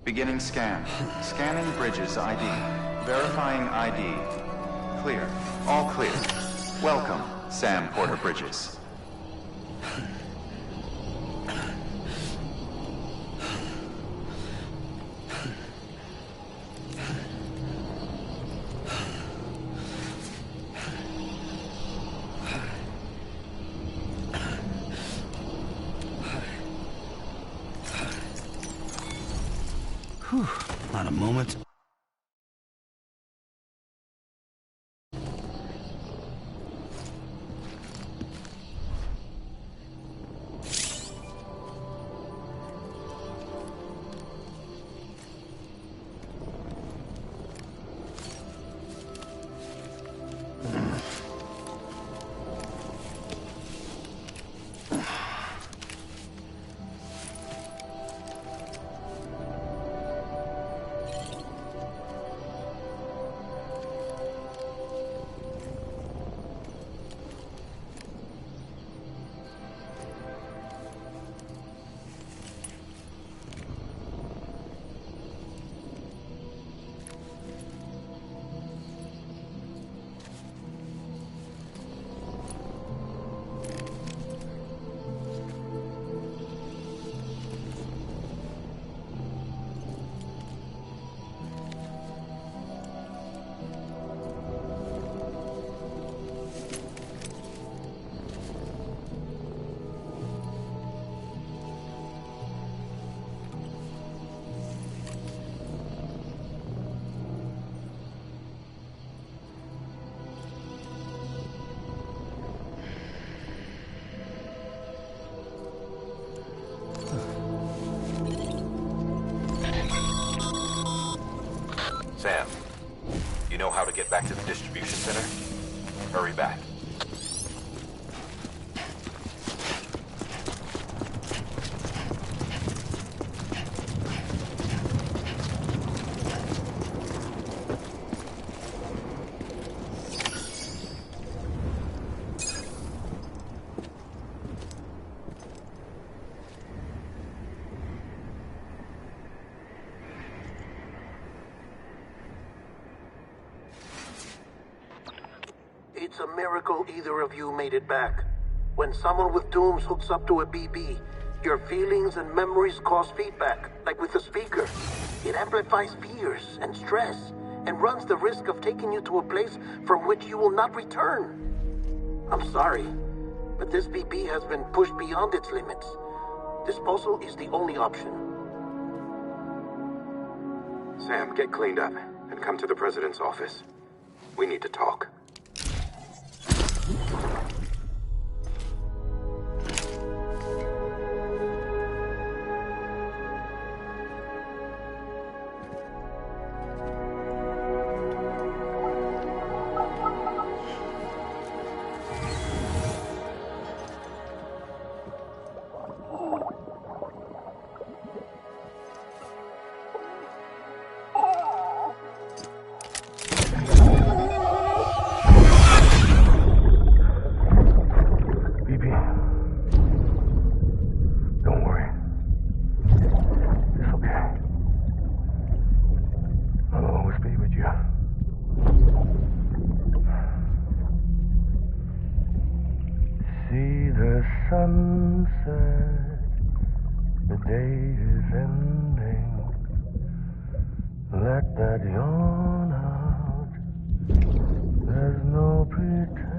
Beginning scan. Scanning Bridges ID. Verifying ID. Clear. All clear. Welcome, Sam Porter Bridges. Whew, not a moment. Sam, you know how to get back to the distribution center? Hurry back. It's a miracle either of you made it back. When someone with dooms hooks up to a BB, your feelings and memories cause feedback, like with the speaker. It amplifies fears and stress, and runs the risk of taking you to a place from which you will not return. I'm sorry, but this BB has been pushed beyond its limits. Disposal is the only option. Sam, get cleaned up and come to the president's office. We need to talk. Sunset, the day is ending. Let that yawn out. There's no pretending.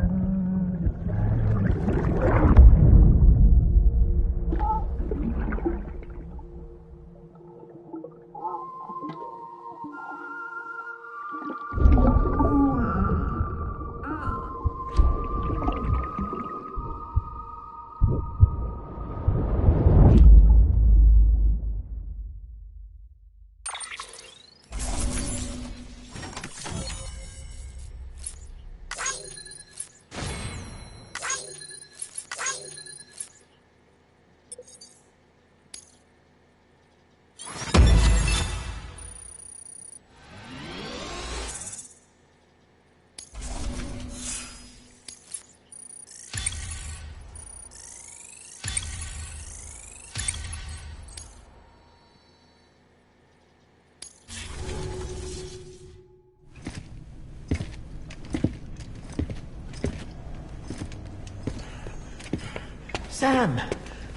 Sam,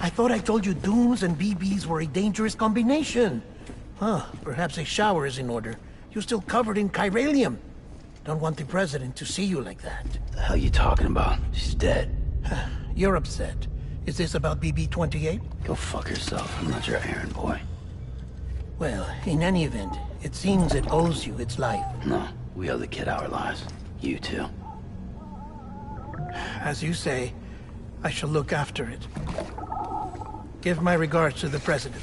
I thought I told you Dooms and BBs were a dangerous combination. Huh, perhaps a shower is in order. You're still covered in chiralium. Don't want the president to see you like that. The hell you talking about? She's dead. You're upset. Is this about BB-28? Go fuck yourself. I'm not your errand boy. Well, in any event, it seems it owes you its life. No, we owe the kid our lives. You too. As you say, I shall look after it. Give my regards to the president.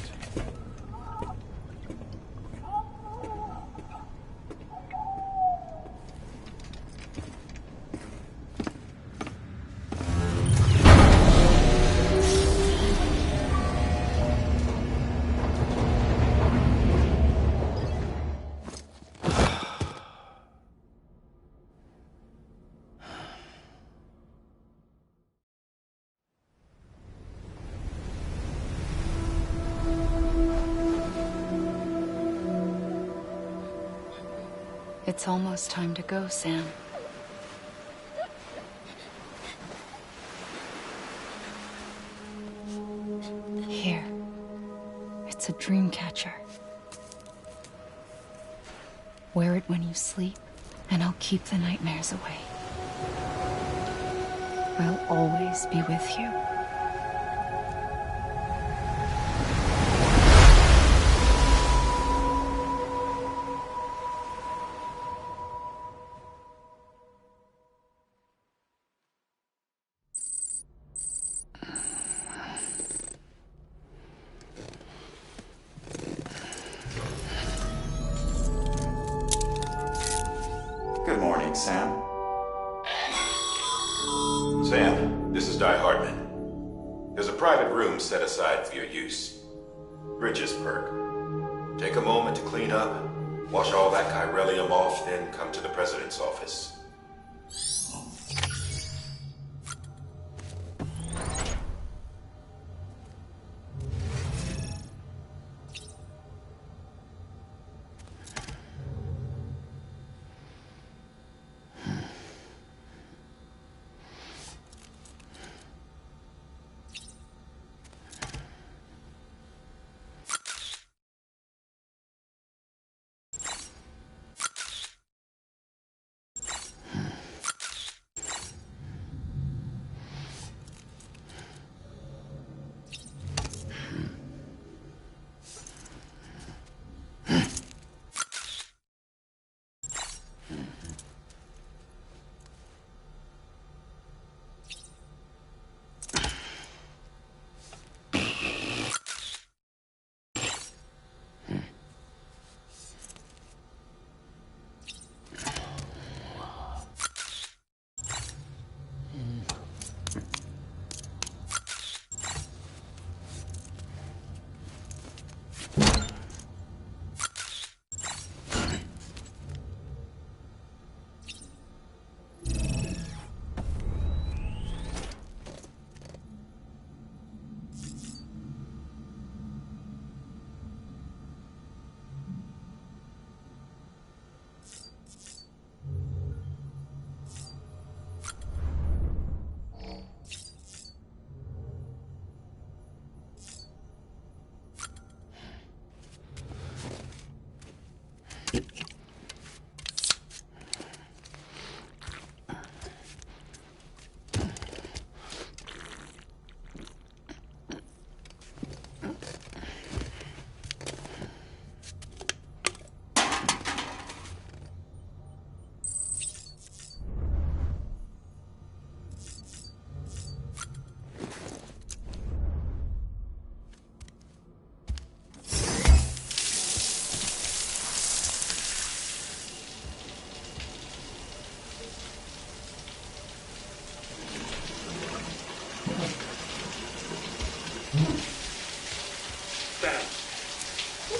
It's almost time to go, Sam. Here. It's a dream catcher. Wear it when you sleep, and I'll keep the nightmares away. I'll always be with you. Good morning, Sam. Sam, this is Di Hartman. There's a private room set aside for your use. Bridges perk. Take a moment to clean up, wash all that chiralium off, then come to the president's office.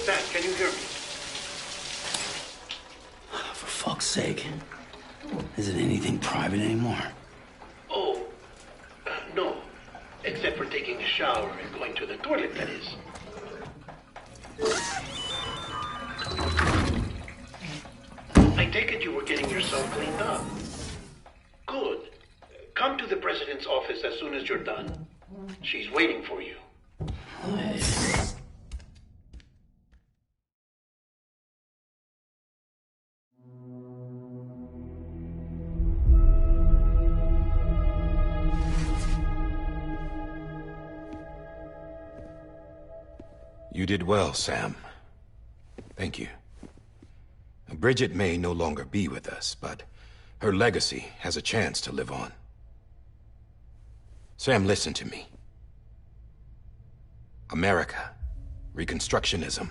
Sam, can you hear me? For fuck's sake. Isn't anything private anymore? Oh, no. Except for taking a shower and going to the toilet, that is. I take it you were getting yourself cleaned up. Good. Come to the president's office as soon as you're done. She's waiting for you. You did well, Sam. Thank you. Bridget may no longer be with us, but her legacy has a chance to live on. Sam, listen to me. America, Reconstructionism,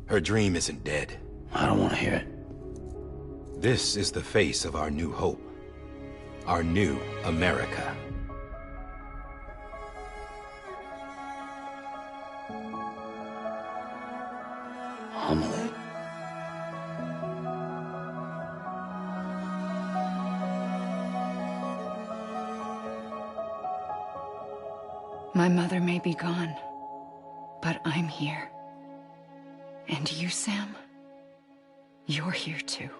her dream isn't dead. I don't want to hear it. This is the face of our new hope. Our new America. Amelie. My mother may be gone, but I'm here. And you, Sam? You're here too.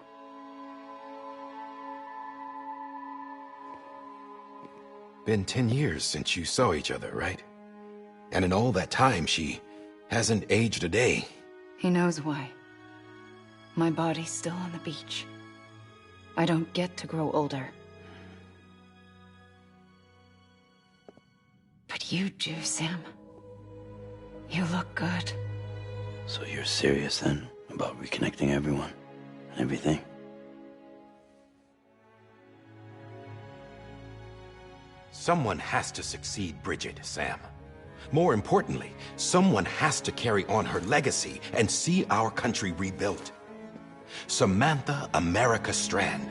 Been 10 years since you saw each other, right? And in all that time, she hasn't aged a day. He knows why. My body's still on the beach. I don't get to grow older. But you do, Sam. You look good. So you're serious then about reconnecting everyone and everything? Someone has to succeed Bridget, Sam. More importantly, someone has to carry on her legacy and see our country rebuilt. Samantha America Strand,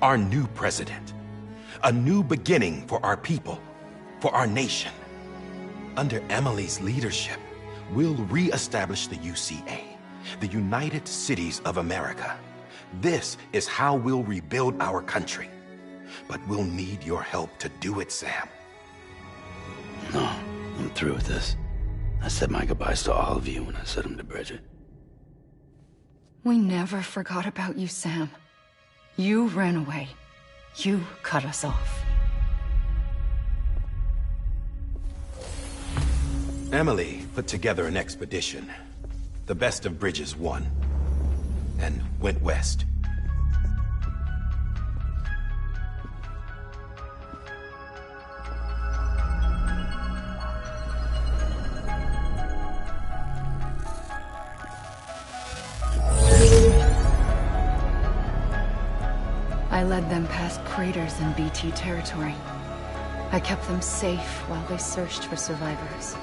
our new president. A new beginning for our people, for our nation. Under Emily's leadership, we'll re-establish the UCA, the United Cities of America. This is how we'll rebuild our country. But we'll need your help to do it, Sam. No, I'm through with this. I said my goodbyes to all of you when I said them to Bridget. We never forgot about you, Sam. You ran away. You cut us off. Emily put together an expedition. The best of Bridges won, and went west. I led them past craters in BT territory. I kept them safe while they searched for survivors.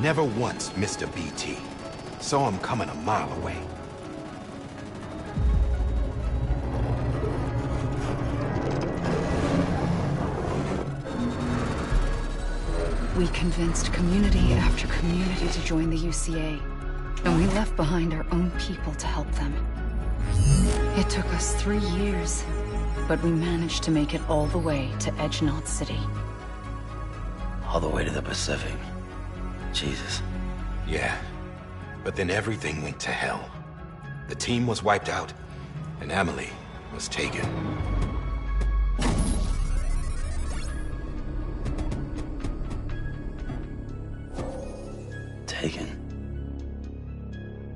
Never once missed a BT. Saw him coming a mile away. We convinced community after community to join the UCA, and we left behind our own people to help them. It took us 3 years, but we managed to make it all the way to Edgenot City. All the way to the Pacific. Jesus. Yeah, but then everything went to hell. The team was wiped out, and Emily was taken. Taken?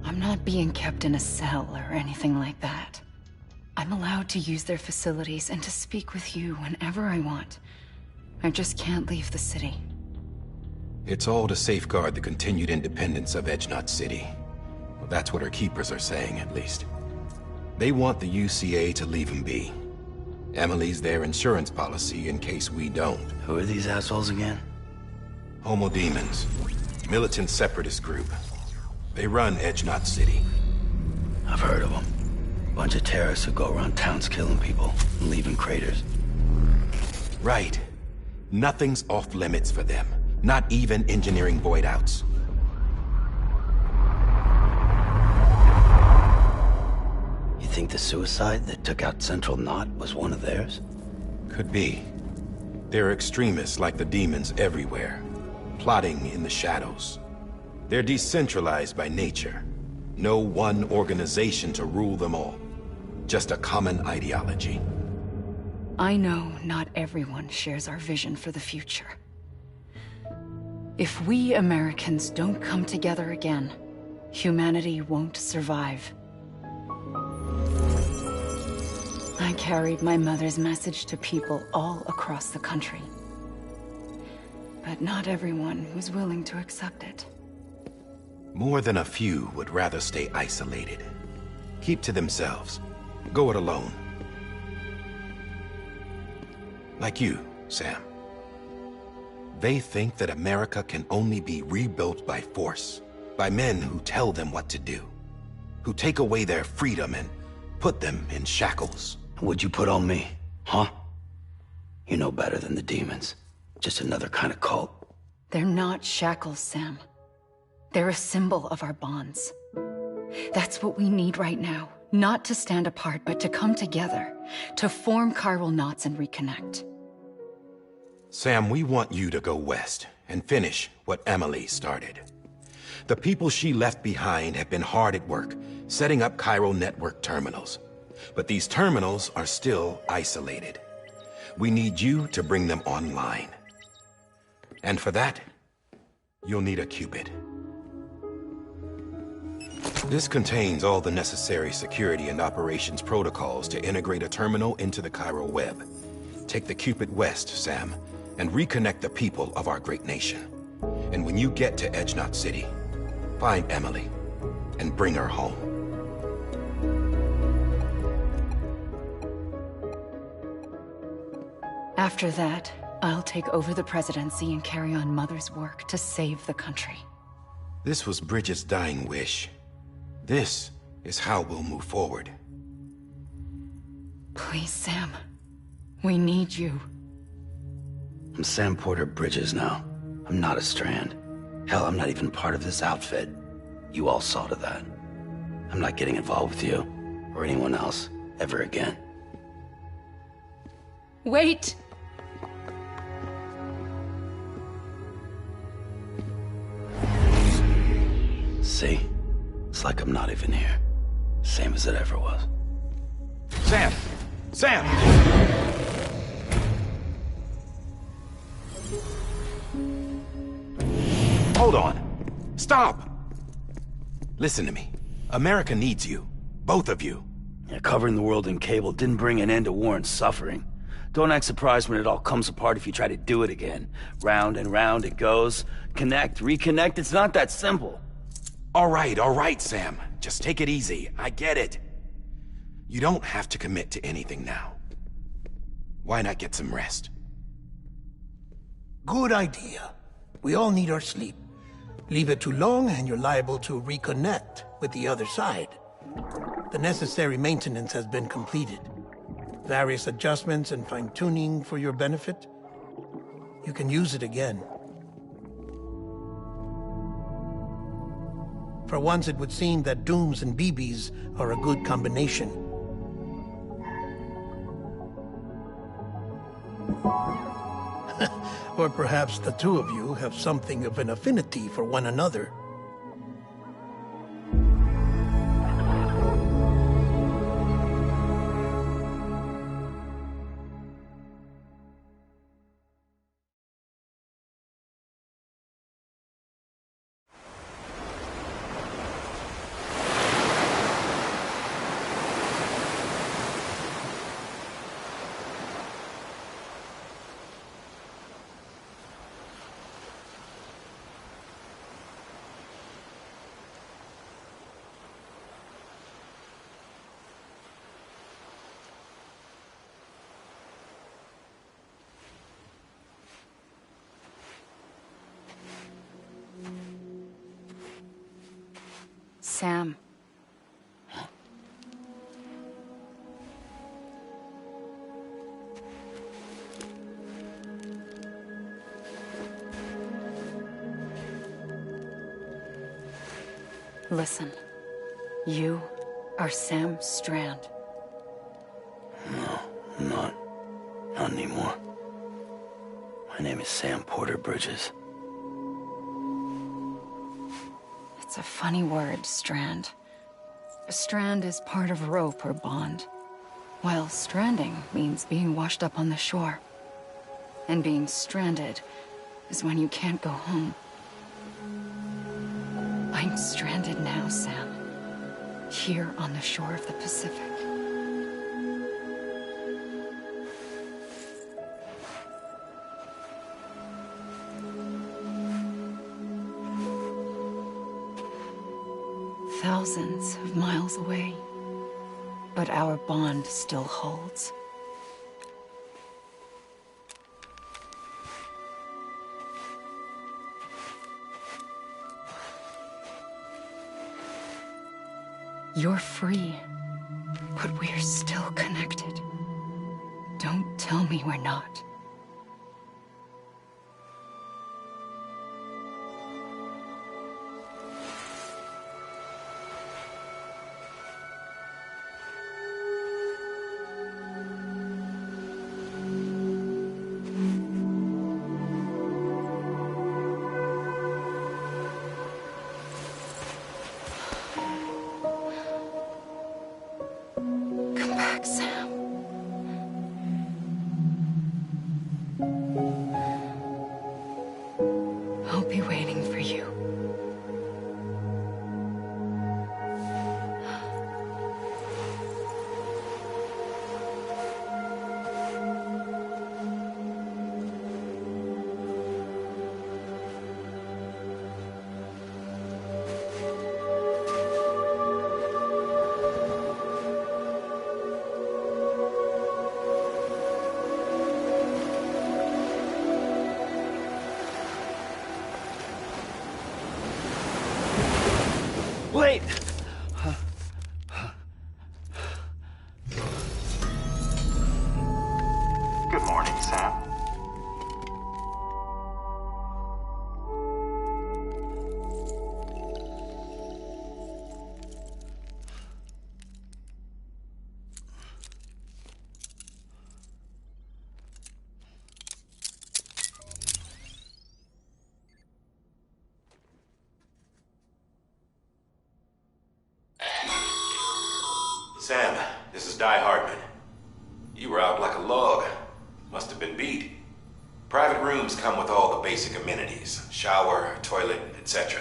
I'm not being kept in a cell or anything like that. I'm allowed to use their facilities and to speak with you whenever I want. I just can't leave the city. It's all to safeguard the continued independence of Edgenot City. Well, that's what our keepers are saying, at least. They want the UCA to leave him be. Emily's their insurance policy in case we don't. Who are these assholes again? Homo Demons. Militant separatist group. They run Edgenot City. I've heard of them. Bunch of terrorists who go around towns killing people and leaving craters. Right. Nothing's off limits for them. Not even engineering void outs. You think the suicide that took out Central Knot was one of theirs? Could be. There are extremists like the demons everywhere, plotting in the shadows. They're decentralized by nature. No one organization to rule them all. Just a common ideology. I know not everyone shares our vision for the future. If we Americans don't come together again, humanity won't survive. I carried my mother's message to people all across the country. But not everyone was willing to accept it. More than a few would rather stay isolated. Keep to themselves. Go it alone. Like you, Sam. They think that America can only be rebuilt by force, by men who tell them what to do, who take away their freedom and put them in shackles. What'd you put on me, huh? You know better than the demons. Just another kind of cult. They're not shackles, Sam. They're a symbol of our bonds. That's what we need right now. Not to stand apart, but to come together. To form chiral knots and reconnect. Sam, we want you to go west and finish what Emily started. The people she left behind have been hard at work, setting up chiral network terminals. But these terminals are still isolated. We need you to bring them online. And for that, you'll need a Cupid. This contains all the necessary security and operations protocols to integrate a terminal into the chiral web. Take the Cupid west, Sam, and reconnect the people of our great nation. And when you get to Edge Knot City, find Emily and bring her home. After that, I'll take over the presidency and carry on Mother's work to save the country. This was Bridget's dying wish. This is how we'll move forward. Please, Sam. We need you. I'm Sam Porter Bridges now. I'm not a Strand. Hell, I'm not even part of this outfit. You all saw to that. I'm not getting involved with you, or anyone else, ever again. Wait! See? It's like I'm not even here. Same as it ever was. Sam! Sam! Hold on. Stop! Listen to me. America needs you. Both of you. Yeah, covering the world in cable didn't bring an end to war and suffering. Don't act surprised when it all comes apart if you try to do it again. Round and round it goes. Connect, reconnect, it's not that simple. All right, Sam. Just take it easy. I get it. You don't have to commit to anything now. Why not get some rest? Good idea. We all need our sleep. Leave it too long and you're liable to reconnect with the other side. The necessary maintenance has been completed. Various adjustments and fine-tuning for your benefit. You can use it again. For once, it would seem that Dooms and BBs are a good combination. Or perhaps the two of you have something of an affinity for one another. Sam. Listen. You are Sam Strand. No, I'm not. Not anymore. My name is Sam Porter Bridges. It's a funny word, Strand. A strand is part of rope or bond. While stranding means being washed up on the shore. And being stranded is when you can't go home. I'm stranded now, Sam. Here on the shore of the Pacific. Thousands of miles away. But our bond still holds. You're free, but we're still connected. Don't tell me we're not. Come back, Sam. I'll be waiting for you. Wait! Good morning, Sam. Sam, this is Hardman. You were out like a log. Must have been beat. Private rooms come with all the basic amenities. Shower, toilet, etc.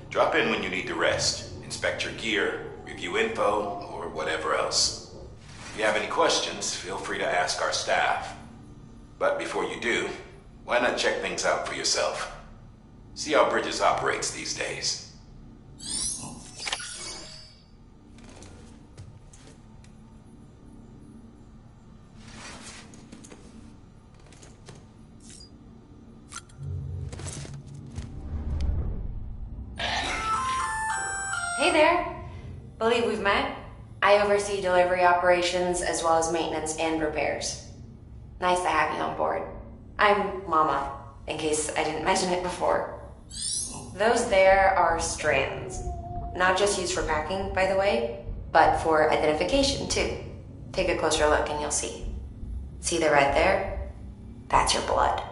Drop in when you need to rest. Inspect your gear, review info, or whatever else. If you have any questions, feel free to ask our staff. But before you do, why not check things out for yourself? See how Bridges operates these days. Hey there. Believe we've met. I oversee delivery operations as well as maintenance and repairs. Nice to have you on board. I'm Mama, in case I didn't mention it before. Those there are strands. Not just used for packing, by the way, but for identification too. Take a closer look and you'll see. See the red there? That's your blood.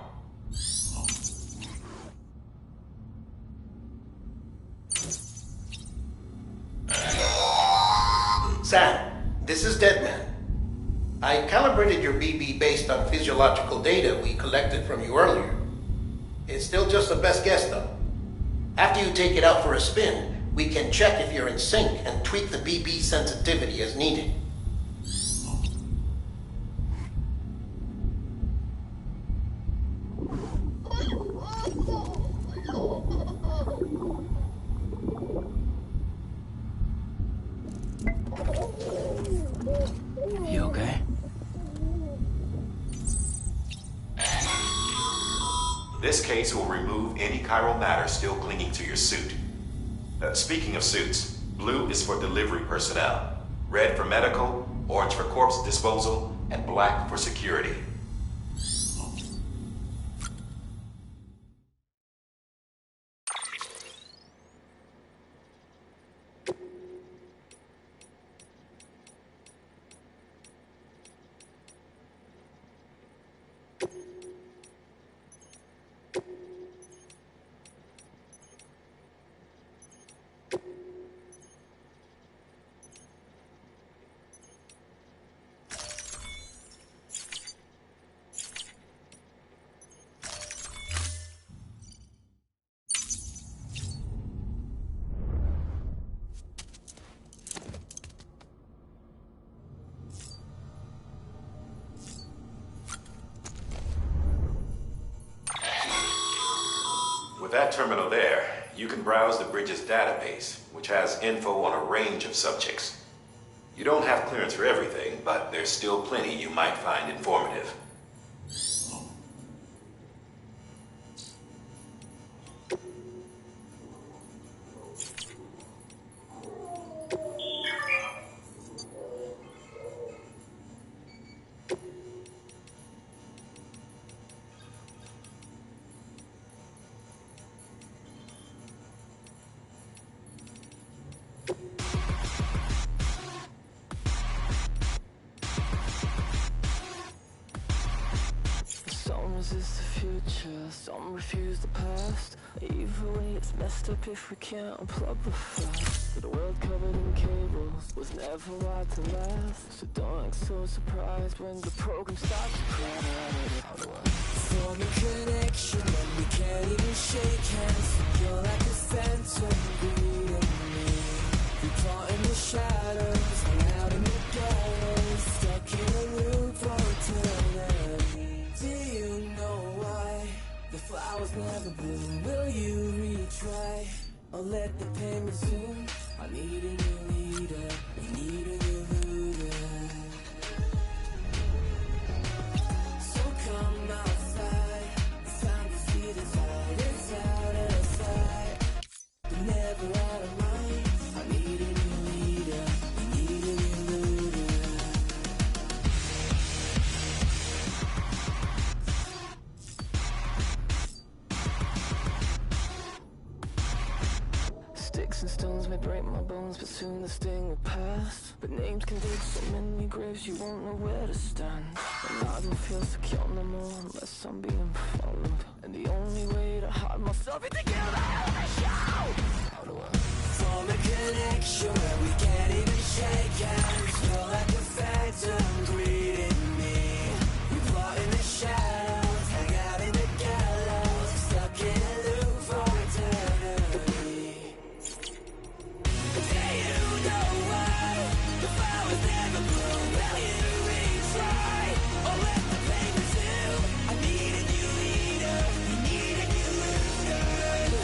Sam, this is Deadman. I calibrated your BB based on physiological data we collected from you earlier. It's still just a best guess, though. After you take it out for a spin, we can check if you're in sync and tweak the BB sensitivity as needed. You okay? This case will remove any chiral matter still clinging to your suit. Speaking of suits, blue is for delivery personnel, red for medical, orange for corpse disposal, and black for security. that terminal there, you can browse the bridge's database, which has info on a range of subjects. You don't have clearance for everything, but there's still plenty you might find informative. Some resist the future, some refuse the past. Either way it's messed up if we can't unplug the fact that the world covered in cables was never right to last. So don't act so surprised when the program starts to crash. Form a connection when we can't even shake hands. You're like a phantom greeting me. We plot in the shadows, hang out in the gallows, stuck in a loop for eternity. Do you know why the flowers never bloom? Will you retry or let the pain resume? I need a new leader, we need a new leader. So come outside, it's time to see the tide. It's out of sight, but never out of mind. I need a new leader, we need a new leader. Sticks and stones may break my bones, but soon the sting will pass. But names can dig so many graves you won't know where to stand. And I don't feel secure no more unless I'm being followed. And the only way to hide myself is to kill the hell of a show. How do I form a connection where we can't even shake hands? Feel like a phantom greeting me. We plot in the shadows, hang out in the gallows, stuck in a loop for eternity. Do you know why the flowers never bloom? Will you retry or let the pain resume? I need a new leader, we need a new leader.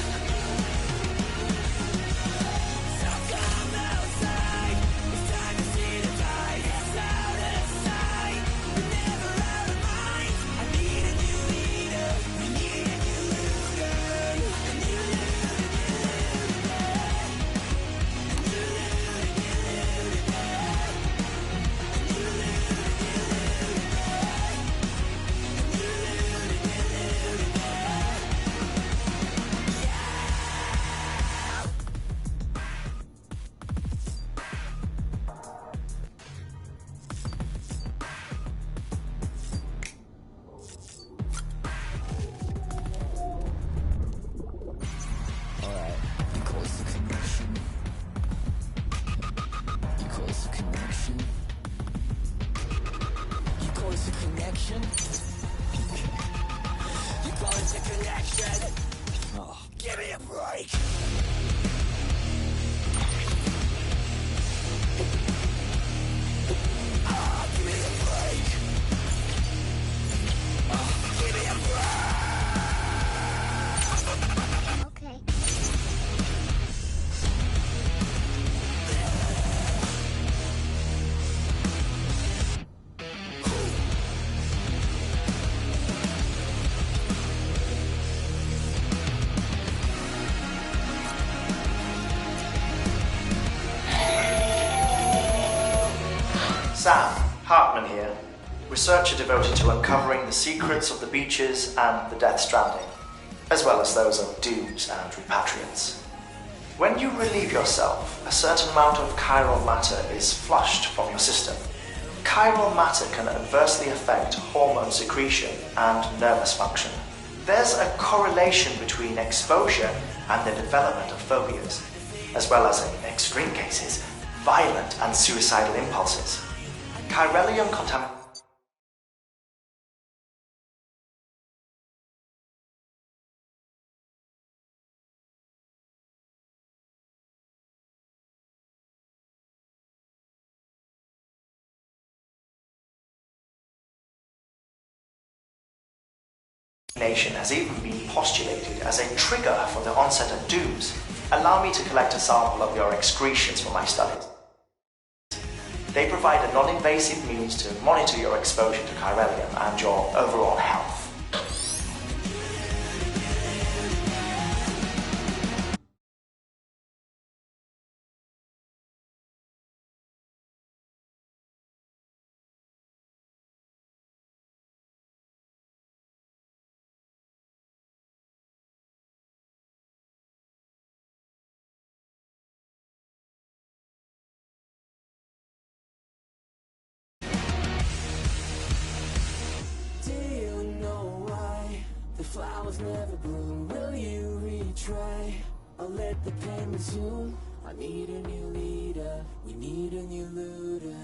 So come outside, it's time to see the tide. It's out of sight, but never out of mind. I need a new leader, we need a new leader. A new leader, alright, you call this a connection. You call this a connection. You call this a connection? You call this a connection? Oh, give me a break. Oh, give me a break. Oh, give me a break. Okay. Sam Hartman here, researcher devoted to uncovering the secrets of the beaches and the Death Stranding, as well as those of dooms and repatriants. When you relieve yourself, a certain amount of chiral matter is flushed from your system. Chiral matter can adversely affect hormone secretion and nervous function. There's a correlation between exposure and the development of phobias, as well as, in extreme cases, violent and suicidal impulses. Chiralium contamination. Nation has even been postulated as a trigger for the onset of dooms. Allow me to collect a sample of your excretions for my studies. They provide a non-invasive means to monitor your exposure to chiralium and your overall health. Flowers never bloom, will you retry? I'll let the pain resume. I need a new leader, we need a new looter.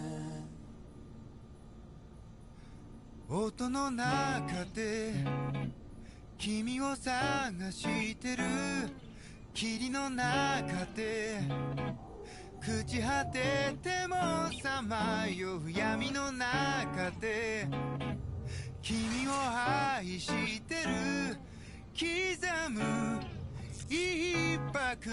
音の中で君を探してる霧の中で朽ち果ててもさまよう闇の中で君を愛してる刻む一拍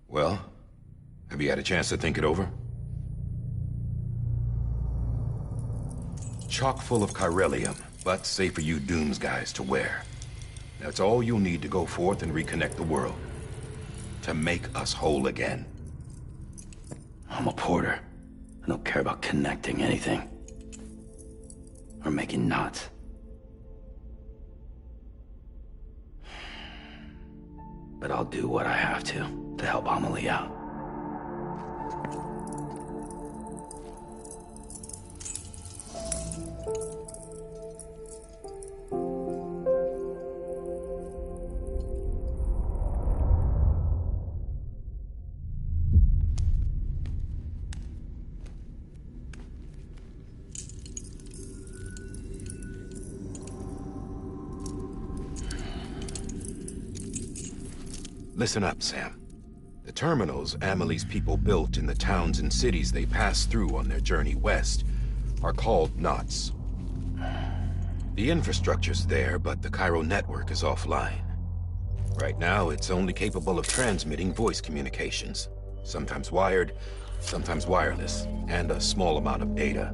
Well, have you had a chance to think it over? Chock full of chiralium, but safe for you Dooms guys to wear. That's all you'll need to go forth and reconnect the world. To make us whole again. I'm a porter. I don't care about connecting anything. Or making knots. But I'll do what I have to help Amelie out. Listen up, Sam. The terminals Amelie's people built in the towns and cities they passed through on their journey west are called knots. The infrastructure's there, but the Cairo network is offline. Right now, it's only capable of transmitting voice communications. Sometimes wired, sometimes wireless, and a small amount of data.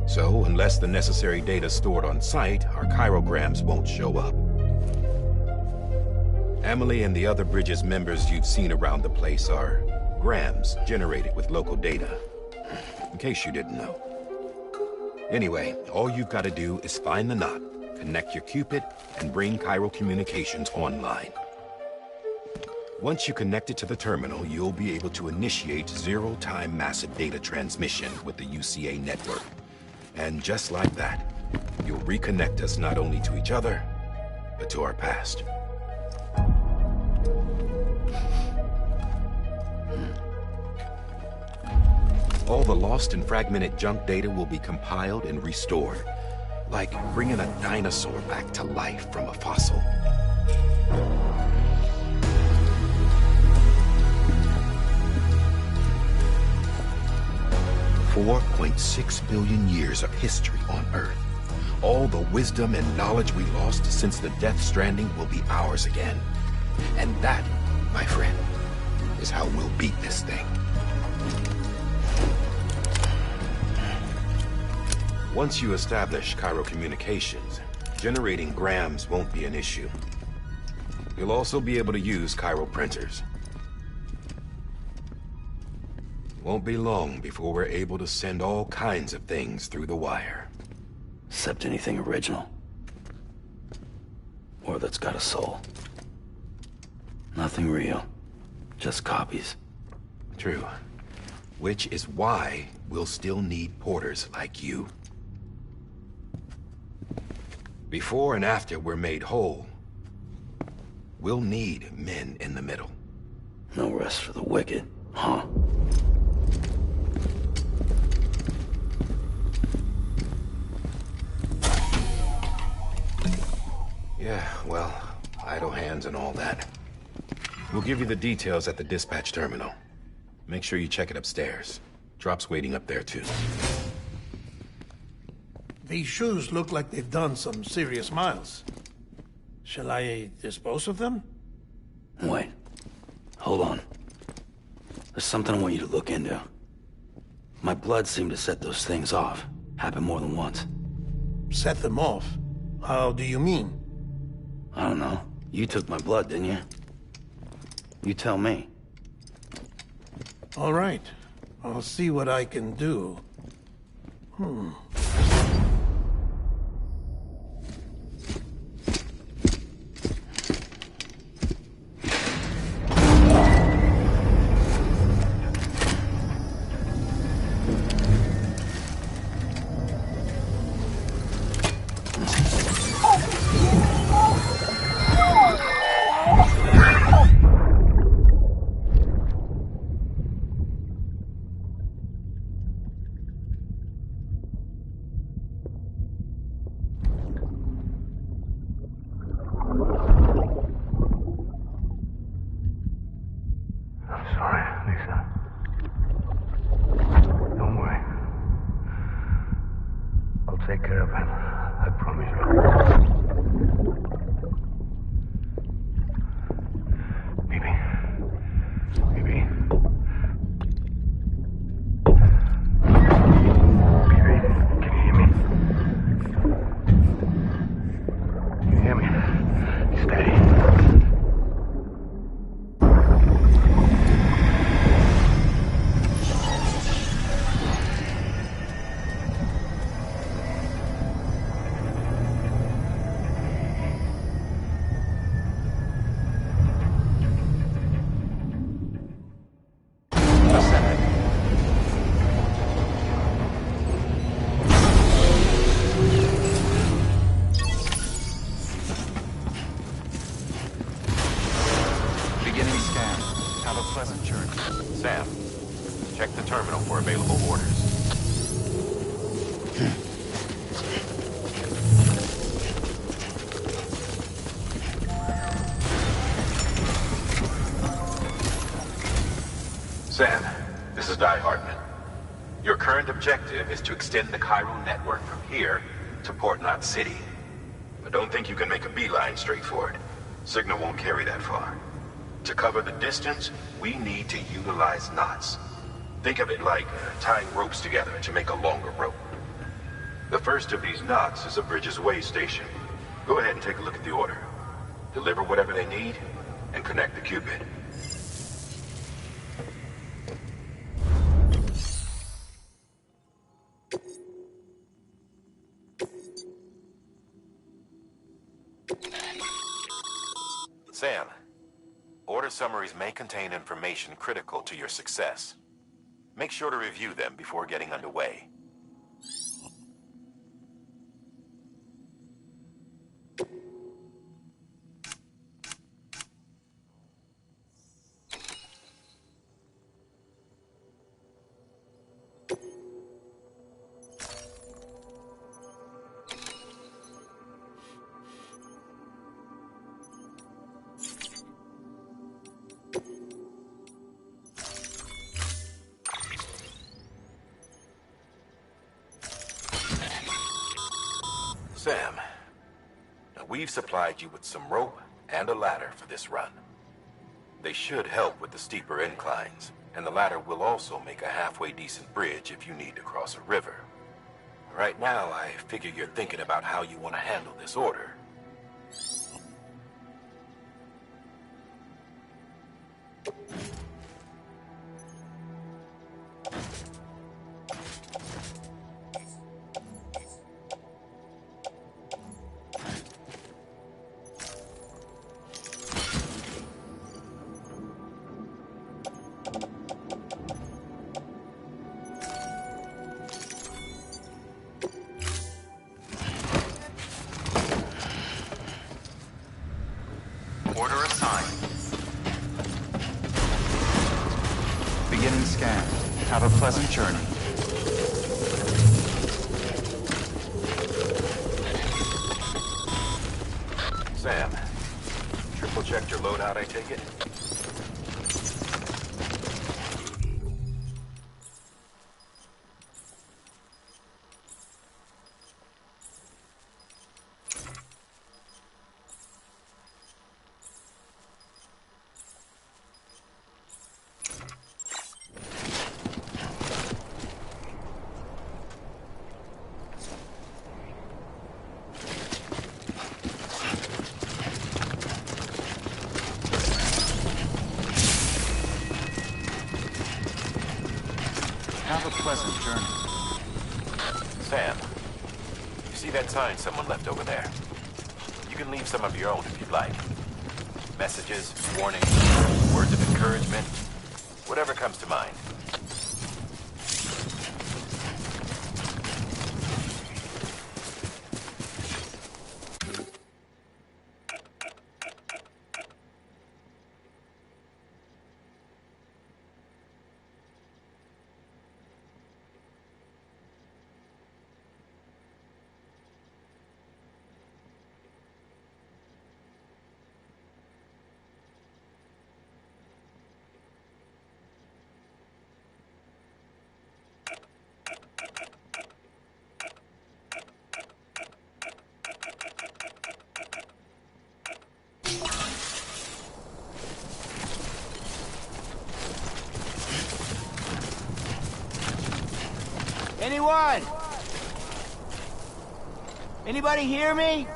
So, unless the necessary data stored on site, our chirograms won't show up. Amelie and the other Bridges members you've seen around the place are grams generated with local data. In case you didn't know. Anyway, all you've got to do is find the knot, connect your Cupid, and bring Cairo communications online. Once you connect it to the terminal, you'll be able to initiate zero-time massive data transmission with the UCA network. And just like that, you'll reconnect us not only to each other, but to our past. All the lost and fragmented junk data will be compiled and restored, like bringing a dinosaur back to life from a fossil. $4.6 billion years of history on Earth. All the wisdom and knowledge we lost since the Death Stranding will be ours again. And that, my friend, is how we'll beat this thing. Once you establish Cairo communications, generating grams won't be an issue. You'll also be able to use Cairo printers. Won't be long before we're able to send all kinds of things through the wire. Except anything original. Or that's got a soul. Nothing real. Just copies. True. Which is why we'll still need porters like you. Before and after we're made whole, we'll need men in the middle. No rest for the wicked, huh? Yeah, well, idle hands and all that. We'll give you the details at the dispatch terminal. Make sure you check it upstairs. Drop's waiting up there, too. These shoes look like they've done some serious miles. Shall I dispose of them? Wait. Hold on. There's something I want you to look into. My blood seemed to set those things off. Happened more than once. Set them off? How do you mean? I don't know. You took my blood, didn't you? You tell me. All right. I'll see what I can do. I'm sorry, Lisa. Don't worry. I'll take care of him. I promise you. Baby. Baby. Baby, can you hear me? Can you hear me? Steady. Beginning scan. Have a pleasant journey. Sam, check the terminal for available orders. Sam, this is Die Hartman. Your current objective is to extend the Cairo network from here to Port Knot City. But don't think you can make a beeline straight for it. Signal won't carry that far. To cover the distance, we need to utilize knots. Think of it like tying ropes together to make a longer rope. The first of these knots is a Bridges Way station. Go ahead and take a look at the order. Deliver whatever they need, and connect the Cupid. Sam, order summaries may contain information critical to your success. Make sure to review them before getting underway. Sam, now we've supplied you with some rope and a ladder for this run. They should help with the steeper inclines, and the ladder will also make a halfway decent bridge if you need to cross a river. Right now, I figure you're thinking about how you want to handle this order. Order assigned. Beginning scan. Have a pleasant journey. Sam, triple checked your loadout, I take it? Have a pleasant journey. Sam, you see that sign someone left over there? You can leave some of your own if you'd like. Messages, warnings, words of encouragement, whatever comes to mind. Anyone? Anybody hear me?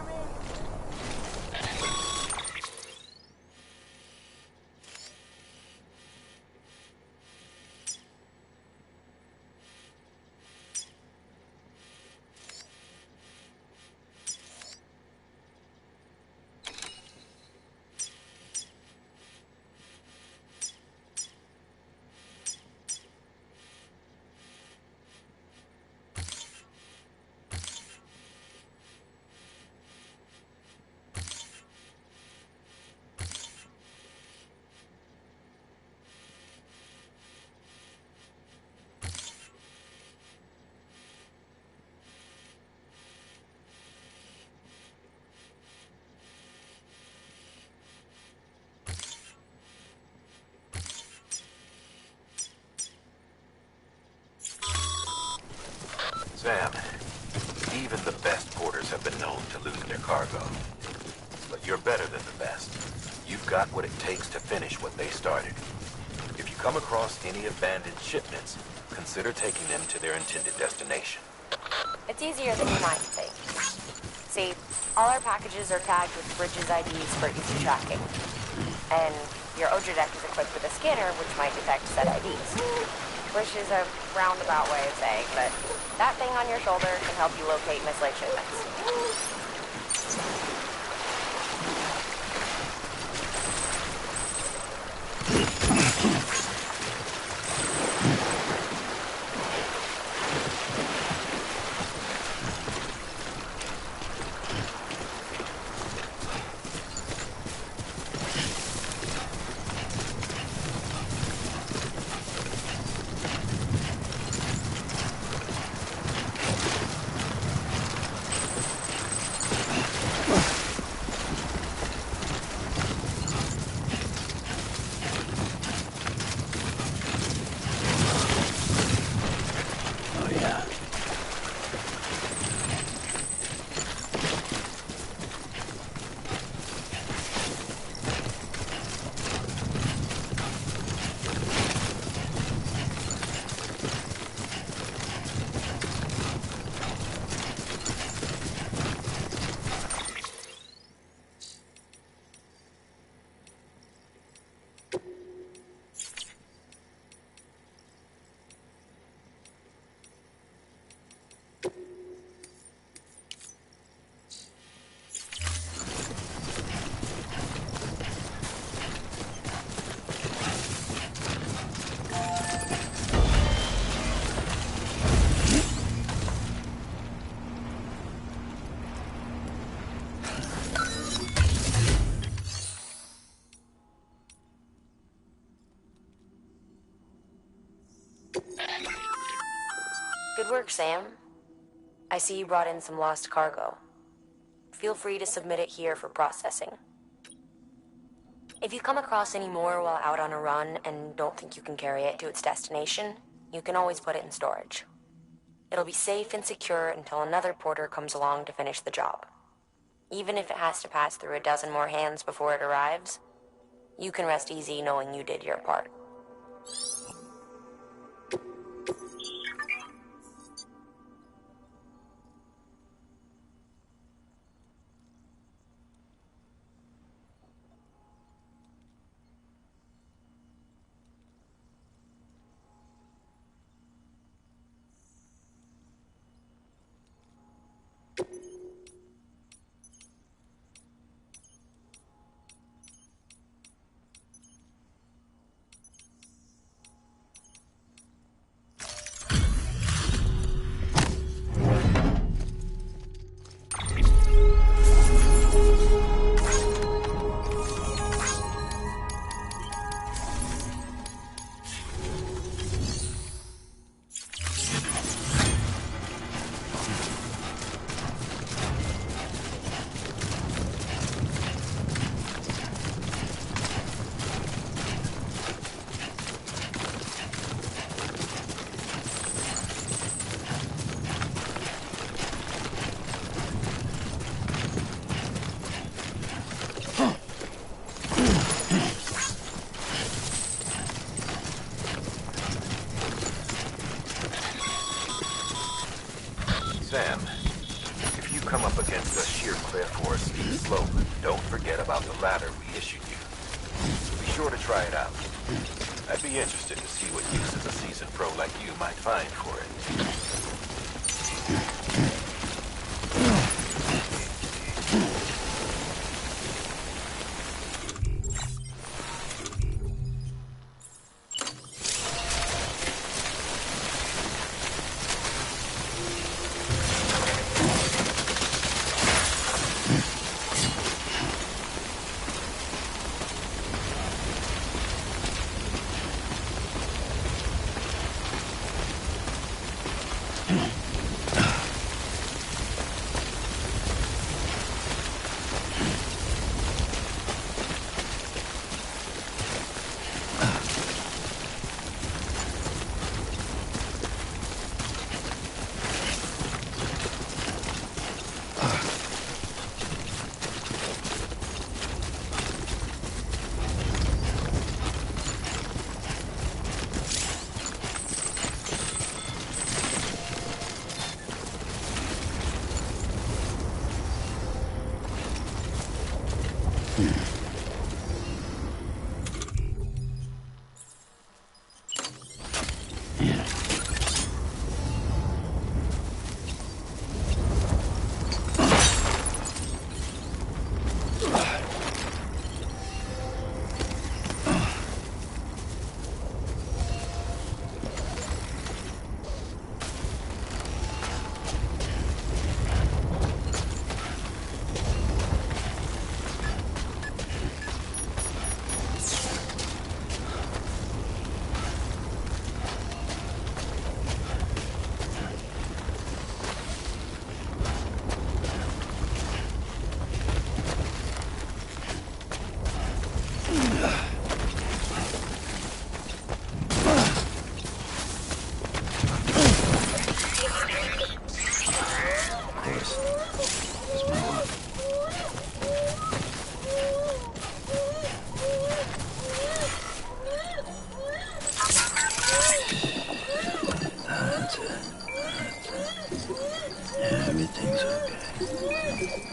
Sam, even the best porters have been known to lose their cargo. But you're better than the best. You've got what it takes to finish what they started. If you come across any abandoned shipments, consider taking them to their intended destination. It's easier than you might think. See, all our packages are tagged with Bridges IDs for easy tracking. And your Odra deck is equipped with a scanner which might detect said IDs. Which is a roundabout way of saying, but that thing on your shoulder can help you locate mislaid shipments. Good work, Sam. I see you brought in some lost cargo. feel free to submit it here for processing. If you come across any more while out on a run and don't think you can carry it to its destination, you can always put it in storage. It'll be safe and secure until another porter comes along to finish the job. Even if it has to pass through a dozen more hands before it arrives, you can rest easy knowing you did your part. Sam, if you come up against a sheer cliff or a steep slope, don't forget about the ladder we issued you. Be sure to try it out. I'd be interested to see what uses a seasoned pro like you might find for it. Everything's okay.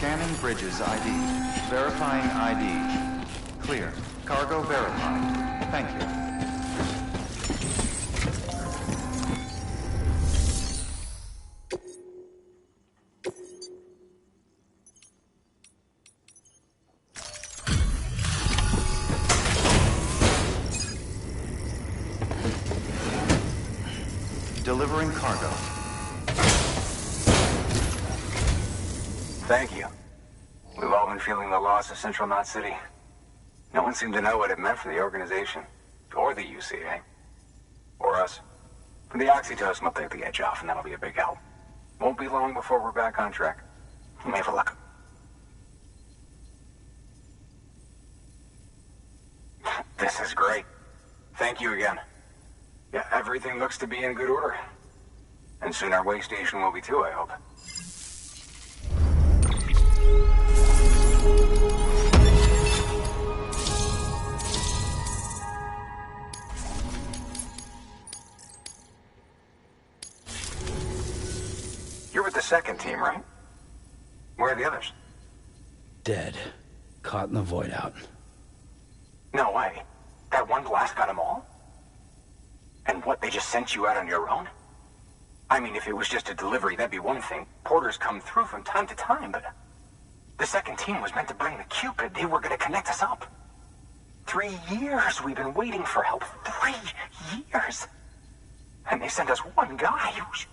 Scanning Bridges ID. Verifying ID. Clear. Cargo verified. Thank you. Delivering cargo. Thank you. We've all been feeling the loss of Central Knot City. No one seemed to know what it meant for the organization, or the UCA, or us. For the oxytocin will take the edge off, and that'll be a big help. Won't be long before we're back on track. You may have a look. This is great. Thank you again. Yeah, everything looks to be in good order. And soon our way station will be too, I hope. You're with the second team, right? Where are the others? Dead. Caught in the void out. No way. That one blast got them all? And what, they just sent you out on your own? I mean, if it was just a delivery, that'd be one thing. Porters come through from time to time, but... The second team was meant to bring the Cupid. They were gonna connect us up. 3 years we've been waiting for help. 3 years! And they sent us one guy who's...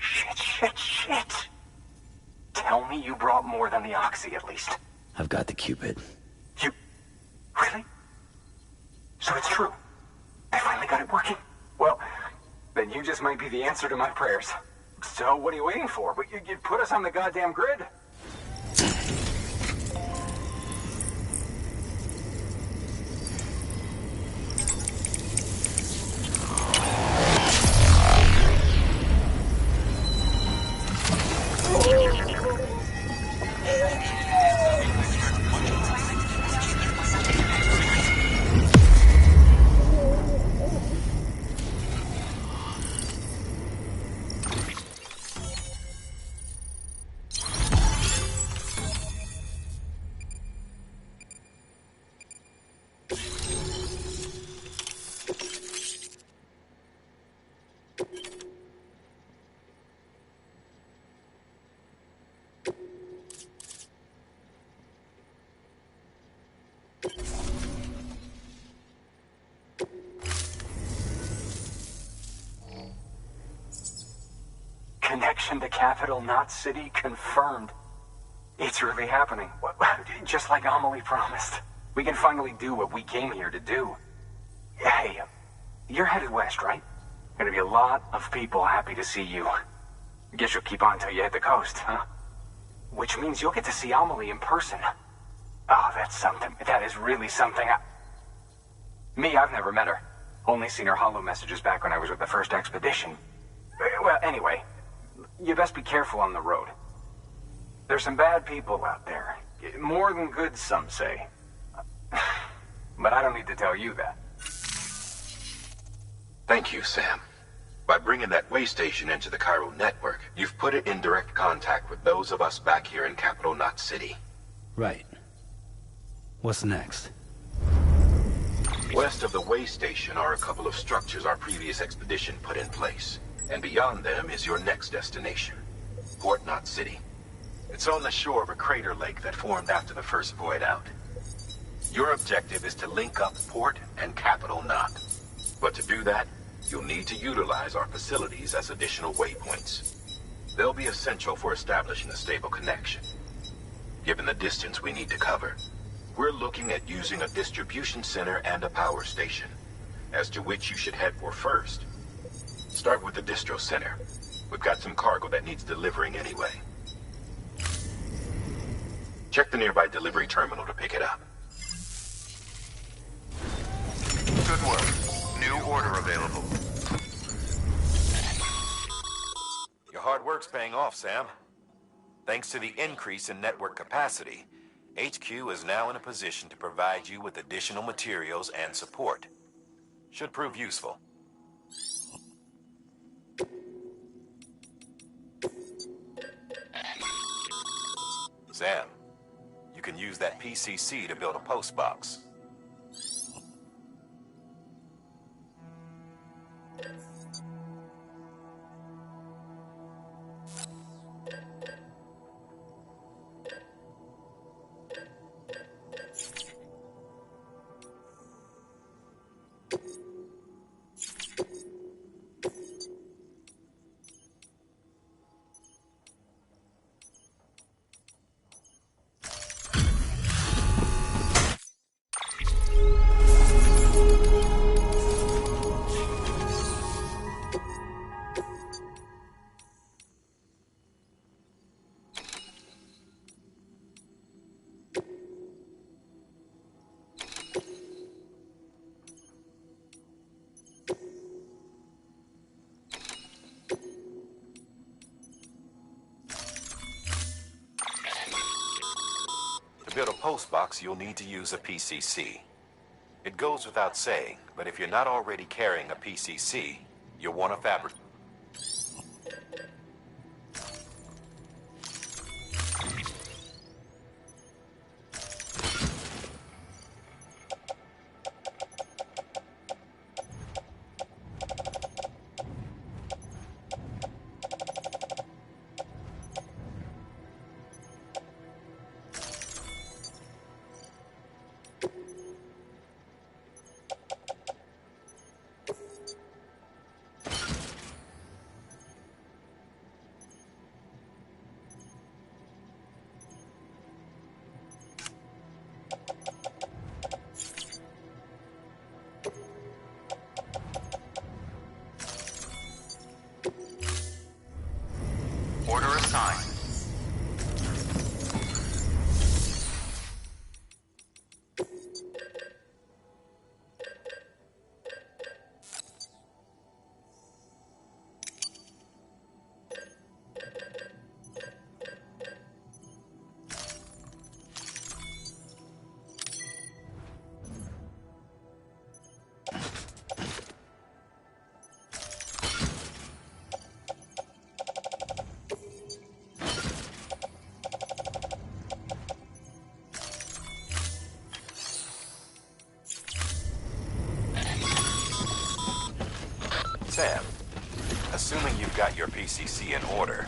Shit. Tell me you brought more than the Oxy, at least. I've got the Cupid. You... Really? So it's true. They finally got it working. Well, then you just might be the answer to my prayers. So what are you waiting for? You put us on the goddamn grid. Connection to Capital Knot City confirmed. It's really happening. Just like Amelie promised. We can finally do what we came here to do. Hey, you're headed west, right? Gonna be a lot of people happy to see you. Guess you'll keep on till you hit the coast, huh? Which means you'll get to see Amelie in person. Oh, that's something. That is really something. I've never met her. Only seen her holo messages back when I was with the first expedition. Well, anyway, you best be careful on the road. There's some bad people out there. More than good, some say. But I don't need to tell you that. Thank you, Sam. By bringing that way station into the Cairo network, you've put it in direct contact with those of us back here in Capital Knot City. Right. What's next? West of the way station are a couple of structures our previous expedition put in place. And beyond them is your next destination, Port Knot City. It's on the shore of a crater lake that formed after the first void out. Your objective is to link up Port and Capital Knot. But to do that, you'll need to utilize our facilities as additional waypoints. They'll be essential for establishing a stable connection. Given the distance we need to cover, we're looking at using a distribution center and a power station, as to which you should head for first. Start with the distro center. We've got some cargo that needs delivering anyway. Check the nearby delivery terminal to pick it up. Good work. New order available. Your hard work's paying off, Sam. Thanks to the increase in network capacity, HQ is now in a position to provide you with additional materials and support. Should prove useful. Sam, you can use that PCC to build a post box. To build a post box, you'll need to use a PCC. It goes without saying, but if you're not already carrying a PCC, you'll want to fabricate. Order assigned. Sam, assuming you've got your PCC in order,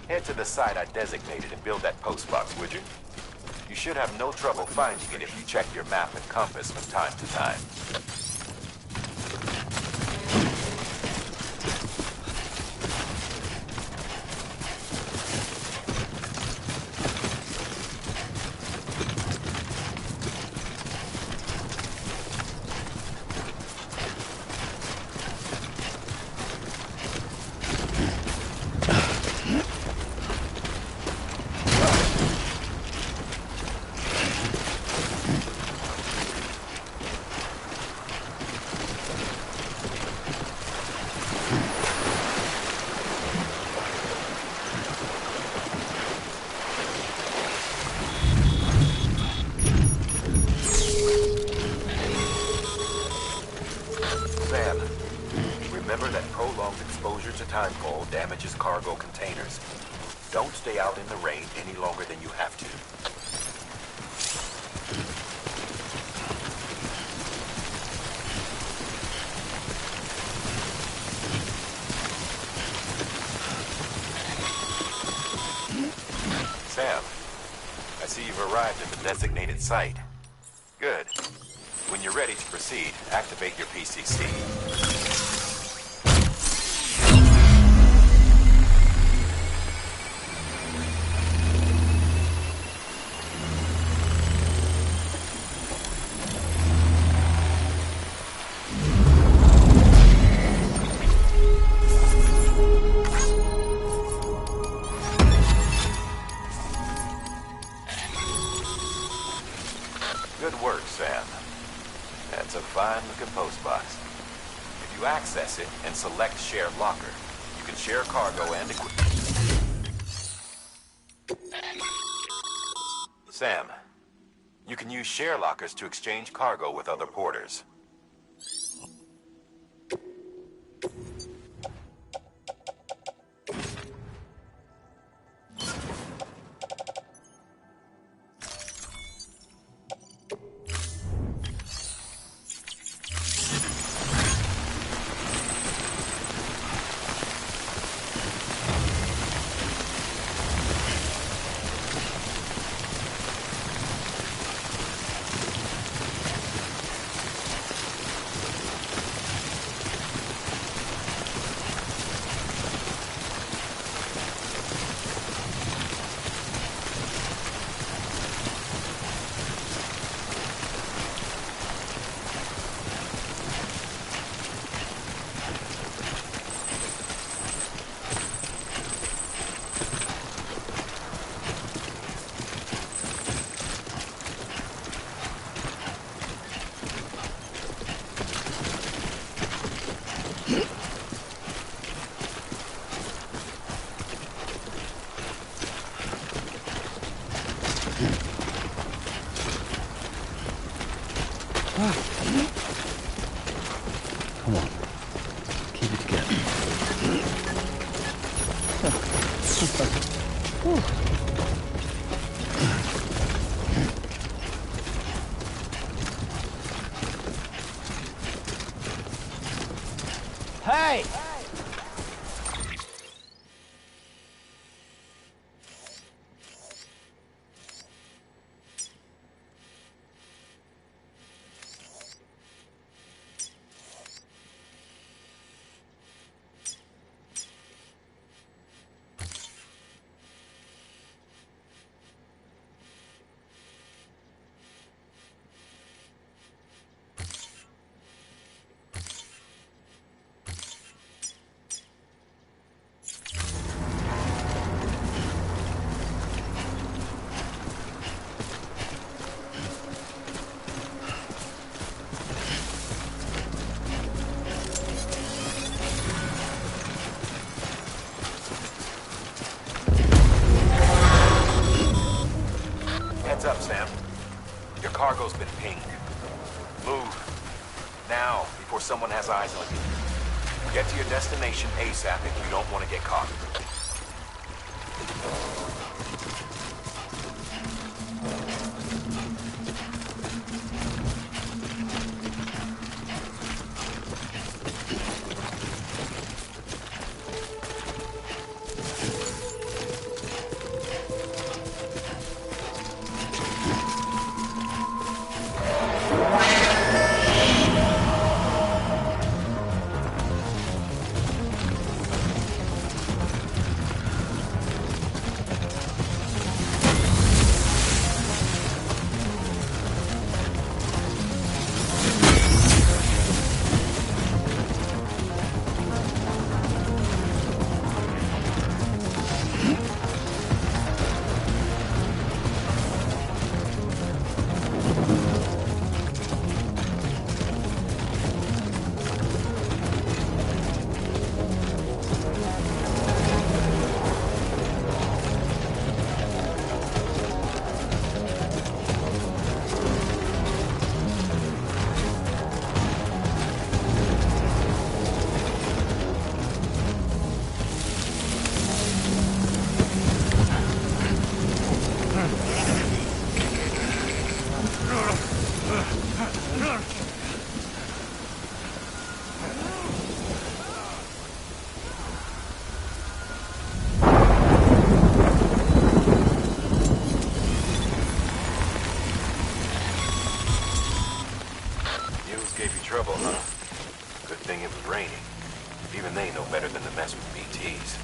head to the site I designated and build that post box, would you? You should have no trouble finding it if you check your map and compass from time to time. Sam, remember that prolonged exposure to timefall damages cargo containers. Don't stay out in the rain any longer than you have to. Sam, I see you've arrived at the designated site. Good. When you're ready to proceed, activate your PCC. Good work, Sam. That's a fine-looking post box. If you access it and select Share Locker, you can share cargo and equipment. Sam, you can use share lockers to exchange cargo with other porters. Come on. Keep it together. Hey! Heads up, Sam. Your cargo's been pinged. Move. Now, before someone has eyes on you. Get to your destination ASAP if you don't want to get caught. Gave you trouble, huh? Good thing it was raining. Even they know better than to mess with BTs.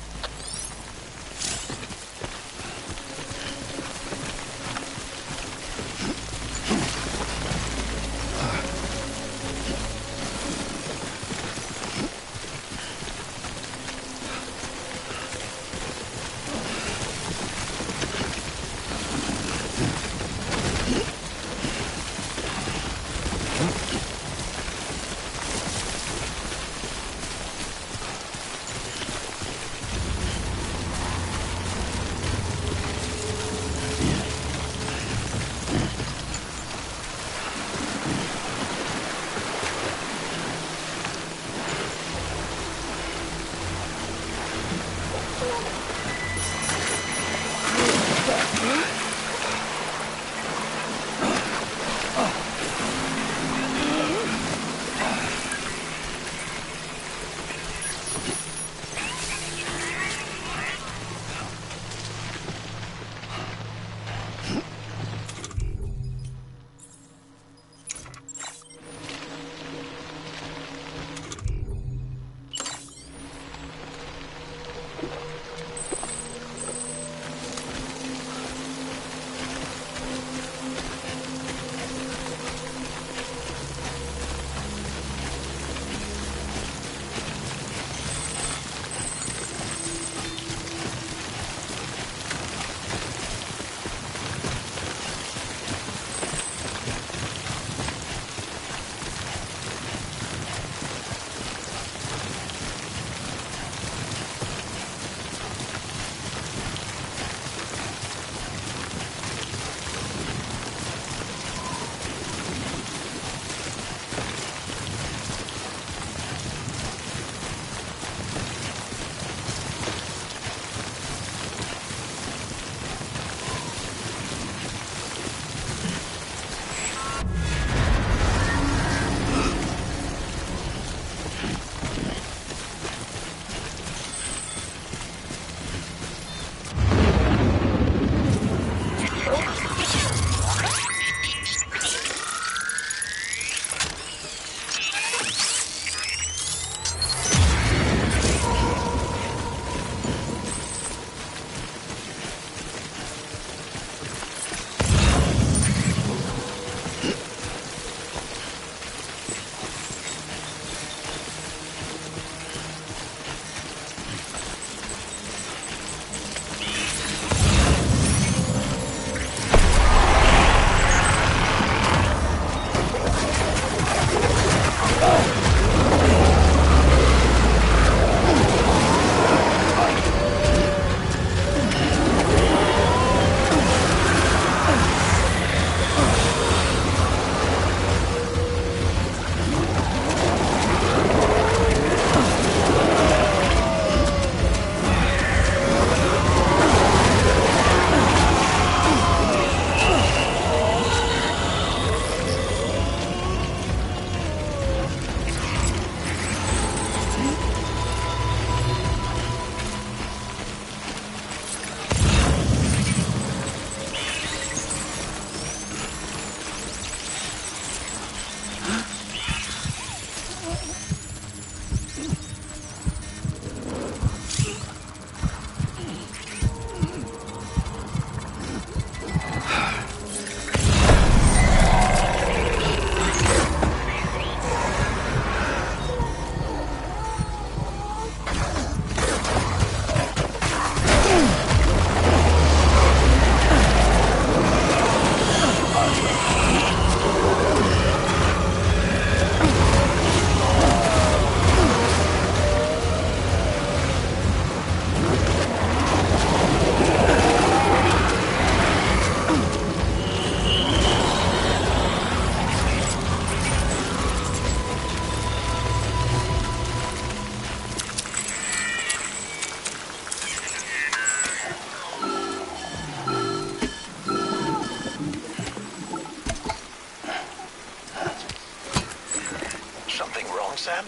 Sam?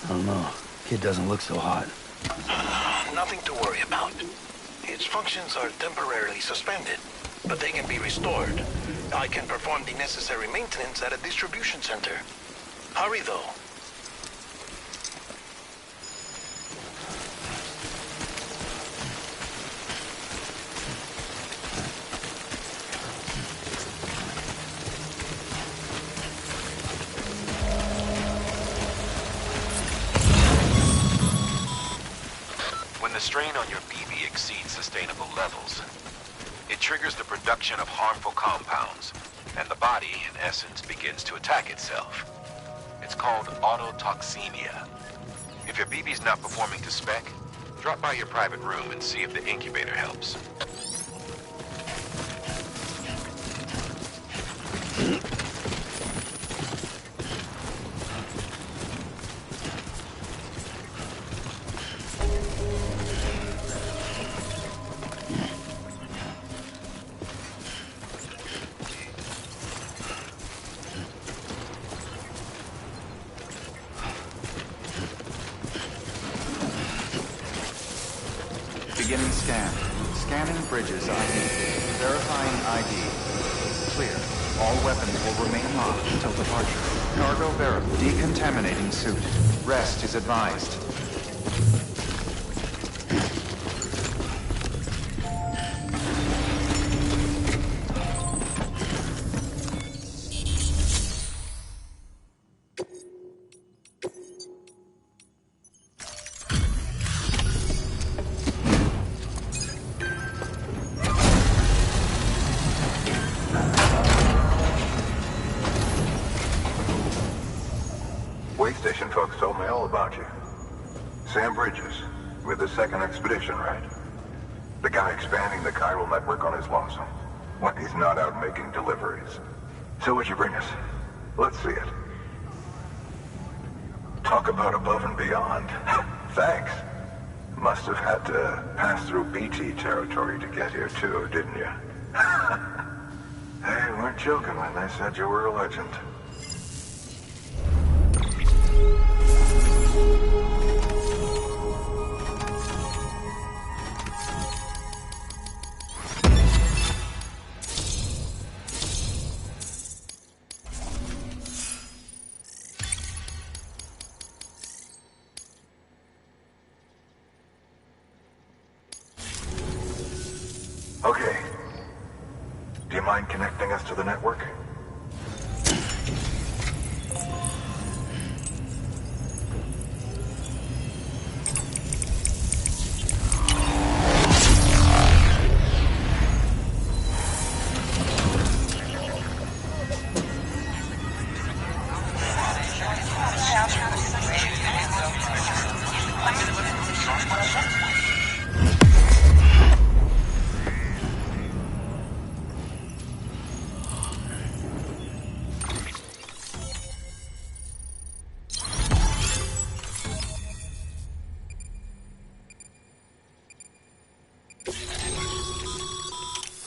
I don't know. Kid doesn't look so hot. Nothing to worry about. Its functions are temporarily suspended, but they can be restored. I can perform the necessary maintenance at a distribution center. Hurry, though. The strain on your BB exceeds sustainable levels. It triggers the production of harmful compounds, and the body, in essence, begins to attack itself. It's called autotoxemia. If your BB's not performing to spec, drop by your private room and see if the incubator helps. Beginning scan. Scanning bridges ID. Verifying ID. Clear. All weapons will remain locked until departure. Cargo verified. Decontaminating suit. Rest is advised. Station folks told me all about you. Sam Bridges, with the second expedition, right? The guy expanding the chiral network on his lonesome, when he's not out making deliveries. So what'd you bring us? Let's see it. Talk about above and beyond. Thanks. Must have had to pass through BT territory to get here too, didn't you? They weren't joking when they said you were a legend. Okay. Do you mind connecting us to the network?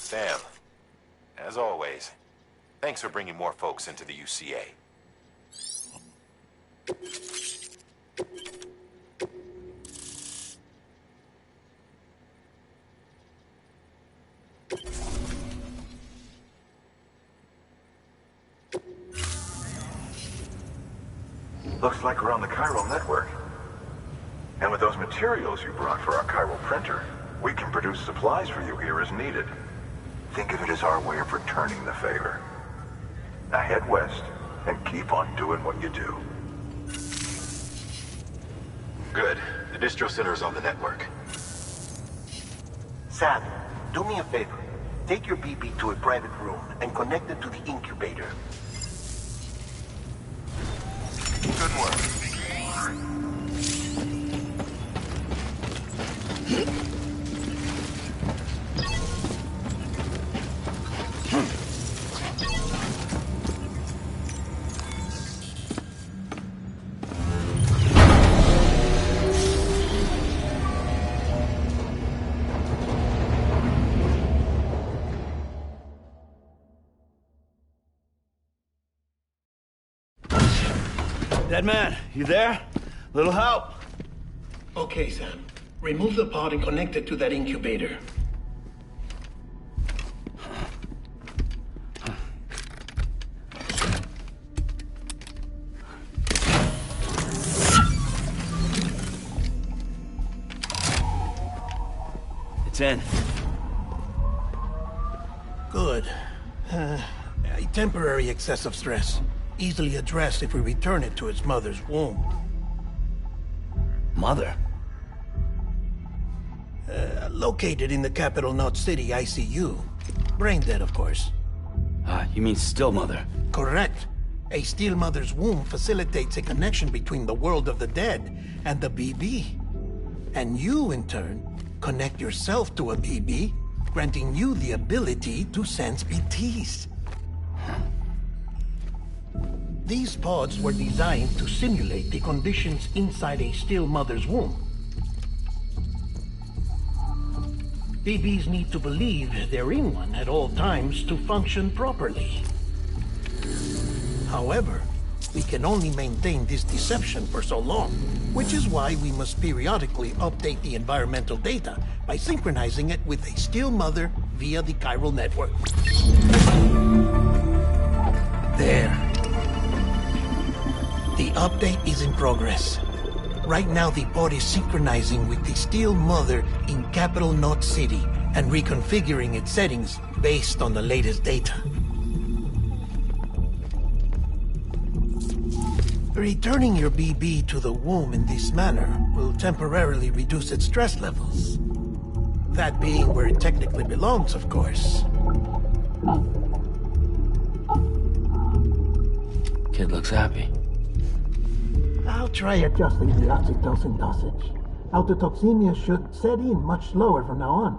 Sam, as always, thanks for bringing more folks into the UCA. Looks like we're on the chiral network. And with those materials you brought for our chiral printer, we can produce supplies for you here as needed. Think of it as our way of returning the favor. Now head west, and keep on doing what you do. Good. The distro center is on the network. Sam, do me a favor. Take your BB to a private room and connect it to the incubator. Good work. Dead man, you there? Little help? Okay, Sam. Remove the pod and connect it to that incubator. It's in. Good. A temporary excessive stress. Easily addressed if we return it to its mother's womb. Mother? Located in the capital Knot City ICU. Brain dead, of course. You mean still mother? Correct. A still mother's womb facilitates a connection between the world of the dead and the BB. And you, in turn, connect yourself to a BB, granting you the ability to sense BTs. These pods were designed to simulate the conditions inside a still mother's womb. BBs need to believe they're in one at all times to function properly. However, we can only maintain this deception for so long, which is why we must periodically update the environmental data by synchronizing it with a still mother via the chiral network. There. The update is in progress. Right now, the pod is synchronizing with the Steel Mother in Capital Knot City and reconfiguring its settings based on the latest data. Returning your BB to the womb in this manner will temporarily reduce its stress levels. That being where it technically belongs, of course. Kid looks happy. I'll try adjusting the oxytocin dosage. Autotoxemia should set in much slower from now on.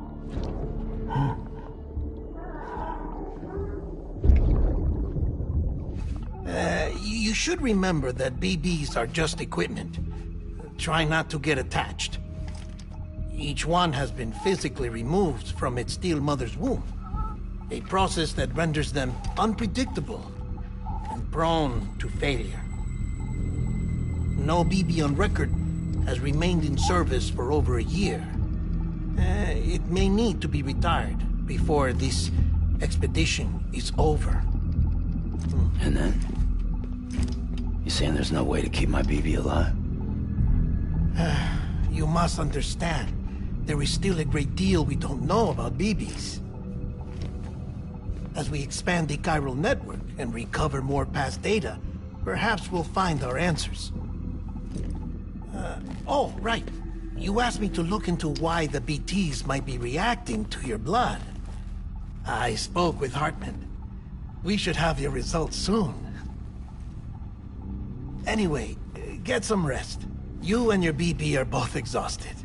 You should remember that BBs are just equipment. Try not to get attached. Each one has been physically removed from its steel mother's womb. A process that renders them unpredictable and prone to failure. No BB on record has remained in service for over a year. It may need to be retired before this expedition is over. And then? You saying there's no way to keep my BB alive? You must understand, there is still a great deal we don't know about BBs. As we expand the chiral network and recover more past data, perhaps we'll find our answers. Oh, right. You asked me to look into why the BTs might be reacting to your blood. I spoke with Hartman. We should have your results soon. Anyway, get some rest. You and your BB are both exhausted.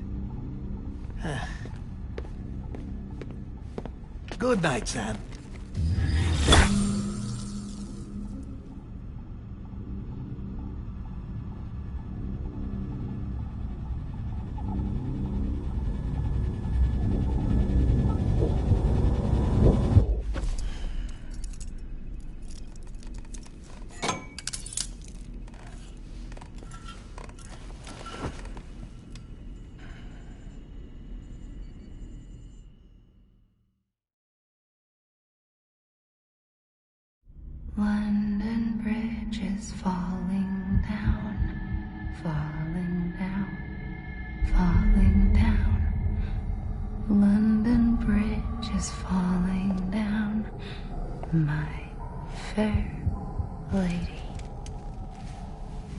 Good night, Sam. London Bridge is falling down. falling down, falling down. London Bridge is falling down, my fair lady.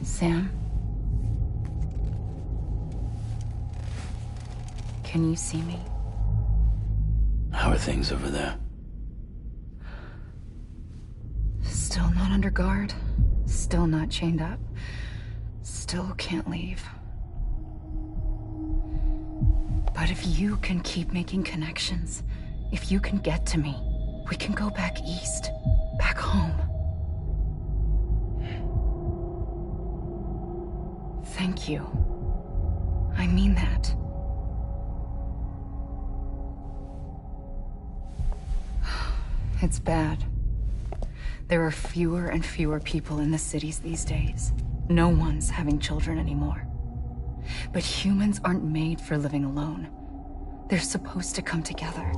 Sam? Can you see me? How are things over there? Still not under guard. Still not chained up. Still can't leave. But if you can keep making connections, if you can get to me, we can go back east. Back home. Thank you. I mean that. It's bad. There are fewer and fewer people in the cities these days. No one's having children anymore. But humans aren't made for living alone. They're supposed to come together,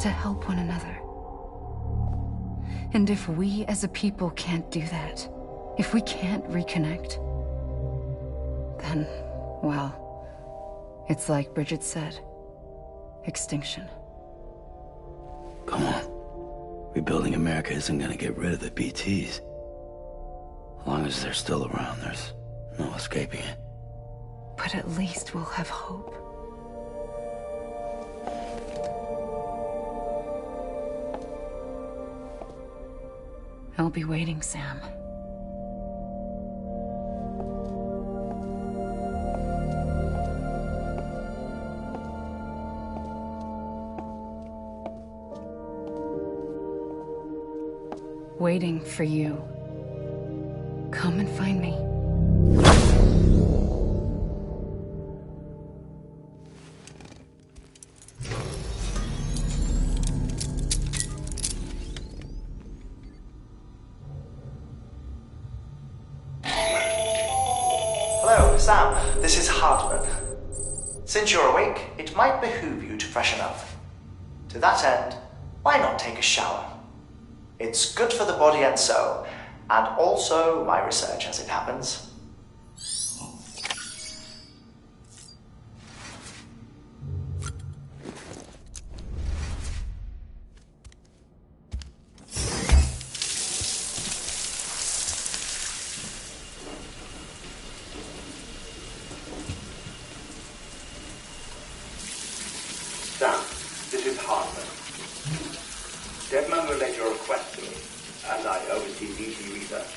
to help one another. And if we as a people can't do that, if we can't reconnect, then, well, it's like Bridget said, extinction. Come on. Rebuilding America isn't gonna get rid of the BTs. As long as they're still around, there's no escaping it. But at least we'll have hope. I'll be waiting, Sam. Waiting for you. Come and find me. Hello, Sam. This is Hartman. Since you're awake, it might behoove you to freshen up. To that end, why not take a shower? It's good for the body and soul, and also my research as it happens. Sam, this is Hartman. Deadman relayed your request to me, as I oversee BT research.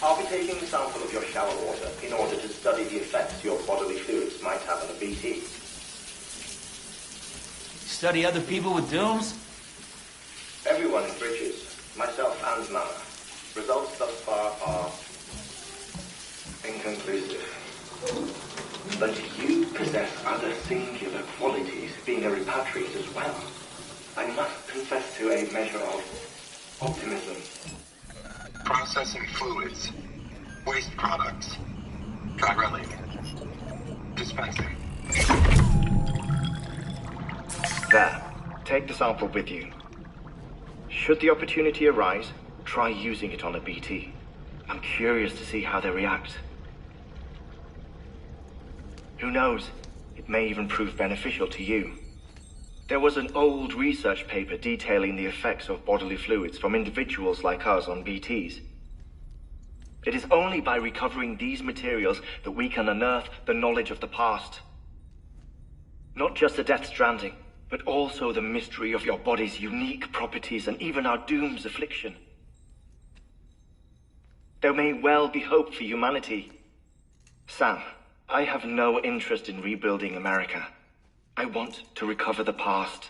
I'll be taking a sample of your shower water in order to study the effects your bodily fluids might have on a BT. Study other people with dooms? Everyone in Bridges, myself and Mama. Results thus far are inconclusive. But you possess other singular qualities, being a repatriate as well. I must confess to a measure of optimism. Processing fluids. Waste products. Chirelli. Dispensing. There. Take the sample with you. Should the opportunity arise, try using it on a BT. I'm curious to see how they react. Who knows? It may even prove beneficial to you. There was an old research paper detailing the effects of bodily fluids from individuals like us on BTs. It is only by recovering these materials that we can unearth the knowledge of the past. Not just the Death Stranding, but also the mystery of your body's unique properties and even our doom's affliction. There may well be hope for humanity. Sam, I have no interest in rebuilding America. I want to recover the past.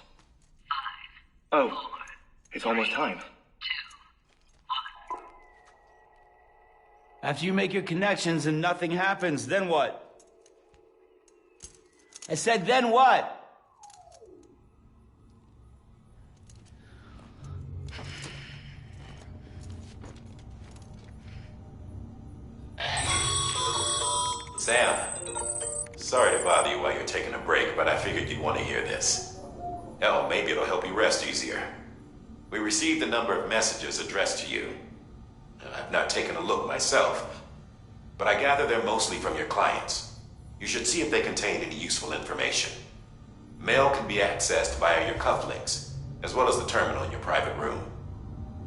5, 4, it's almost time. 2, 1. After you make your connections and nothing happens, then what? I said, then what? Sam, sorry to bother you while you're taking a break, but I figured you'd want to hear this. Hell, maybe it'll help you rest easier. We received a number of messages addressed to you. I've not taken a look myself, but I gather they're mostly from your clients. You should see if they contain any useful information. Mail can be accessed via your cufflinks, as well as the terminal in your private room.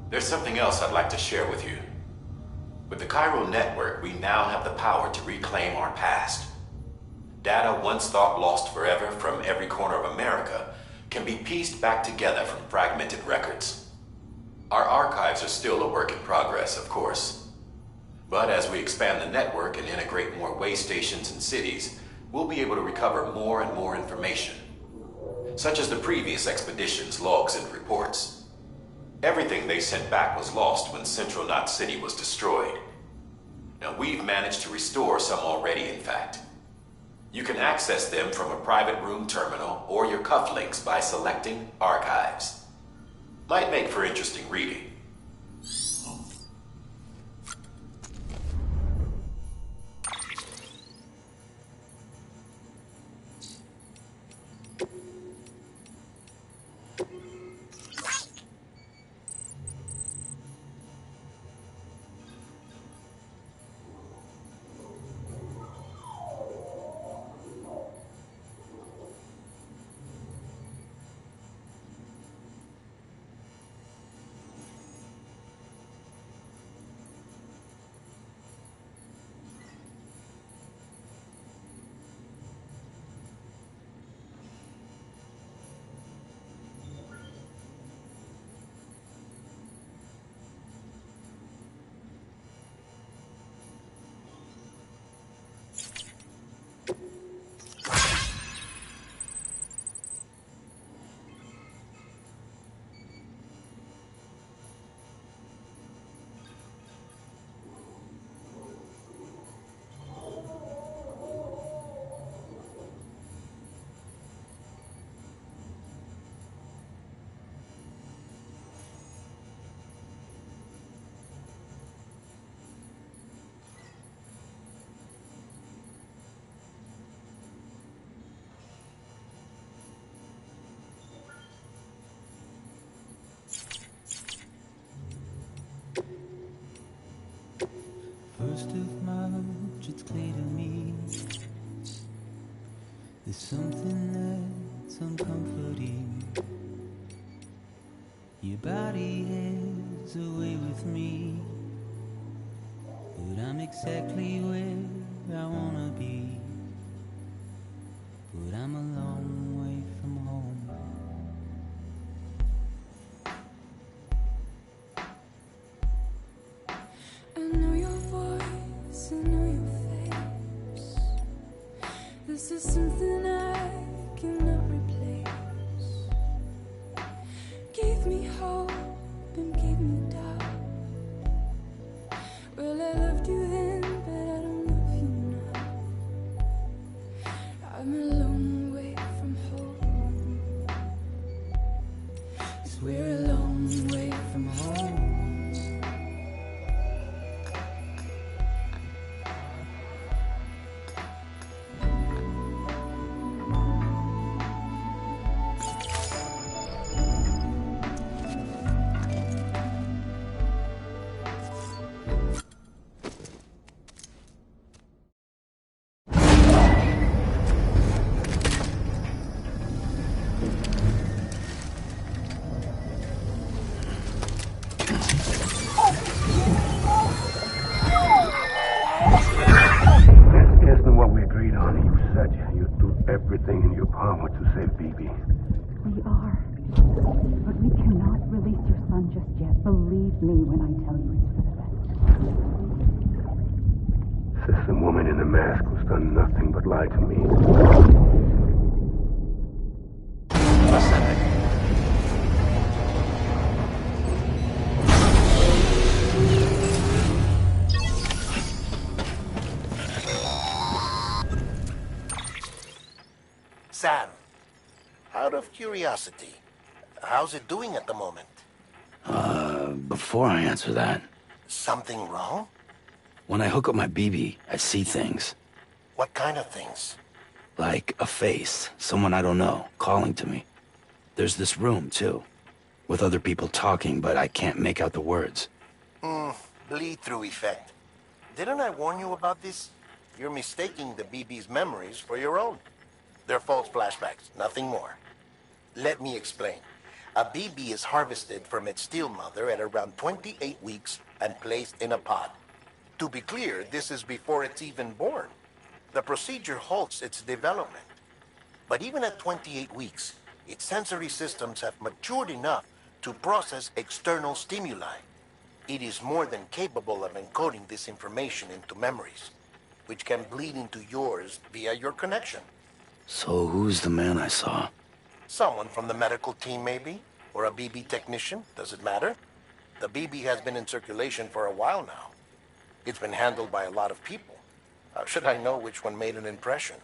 There's something else I'd like to share with you. With the chiral network, we now have the power to reclaim our past. Data once thought lost forever from every corner of America can be pieced back together from fragmented records. Our archives are still a work in progress, of course. But as we expand the network and integrate more way stations and cities, we'll be able to recover more and more information, such as the previous expedition's logs and reports. Everything they sent back was lost when Central Knot City was destroyed. Now, we've managed to restore some already, in fact. You can access them from a private room terminal or your cufflinks by selecting Archives. Might make for interesting reading. First of March, it's clear to me there's something that's uncomforting. Your body has a way with me, but I'm exactly where I wanna be. But I'm a long way from home. I know your voice, I know your face. This is something I cannot replace. Gave me hope and gave me doubt. Well, I loved you then, but I don't love you now. I'm a long way from home. 'Cause we're a long way from home. Everything in your power to save BB. We are. But we cannot release your son just yet. Believe me when I tell you it's for the best. Says some woman in a mask who's done nothing but lie to me. Sam, out of curiosity, how's it doing at the moment? Before I answer that, Something wrong? when I hook up my BB, I see things. What kind of things? Like a face, someone I don't know, calling to me. There's this room, too, with other people talking, but I can't make out the words. Bleed-through effect. Didn't I warn you about this? You're mistaking the BB's memories for your own. They're false flashbacks, nothing more. Let me explain. A BB is harvested from its steel mother at around 28 weeks and placed in a pod. To be clear, this is before it's even born. The procedure halts its development. But even at 28 weeks, its sensory systems have matured enough to process external stimuli. It is more than capable of encoding this information into memories, which can bleed into yours via your connection. So who's the man I saw? Someone from the medical team, maybe? Or a BB technician? Does it matter? The BB has been in circulation for a while now. It's been handled by a lot of people. How should I know which one made an impression?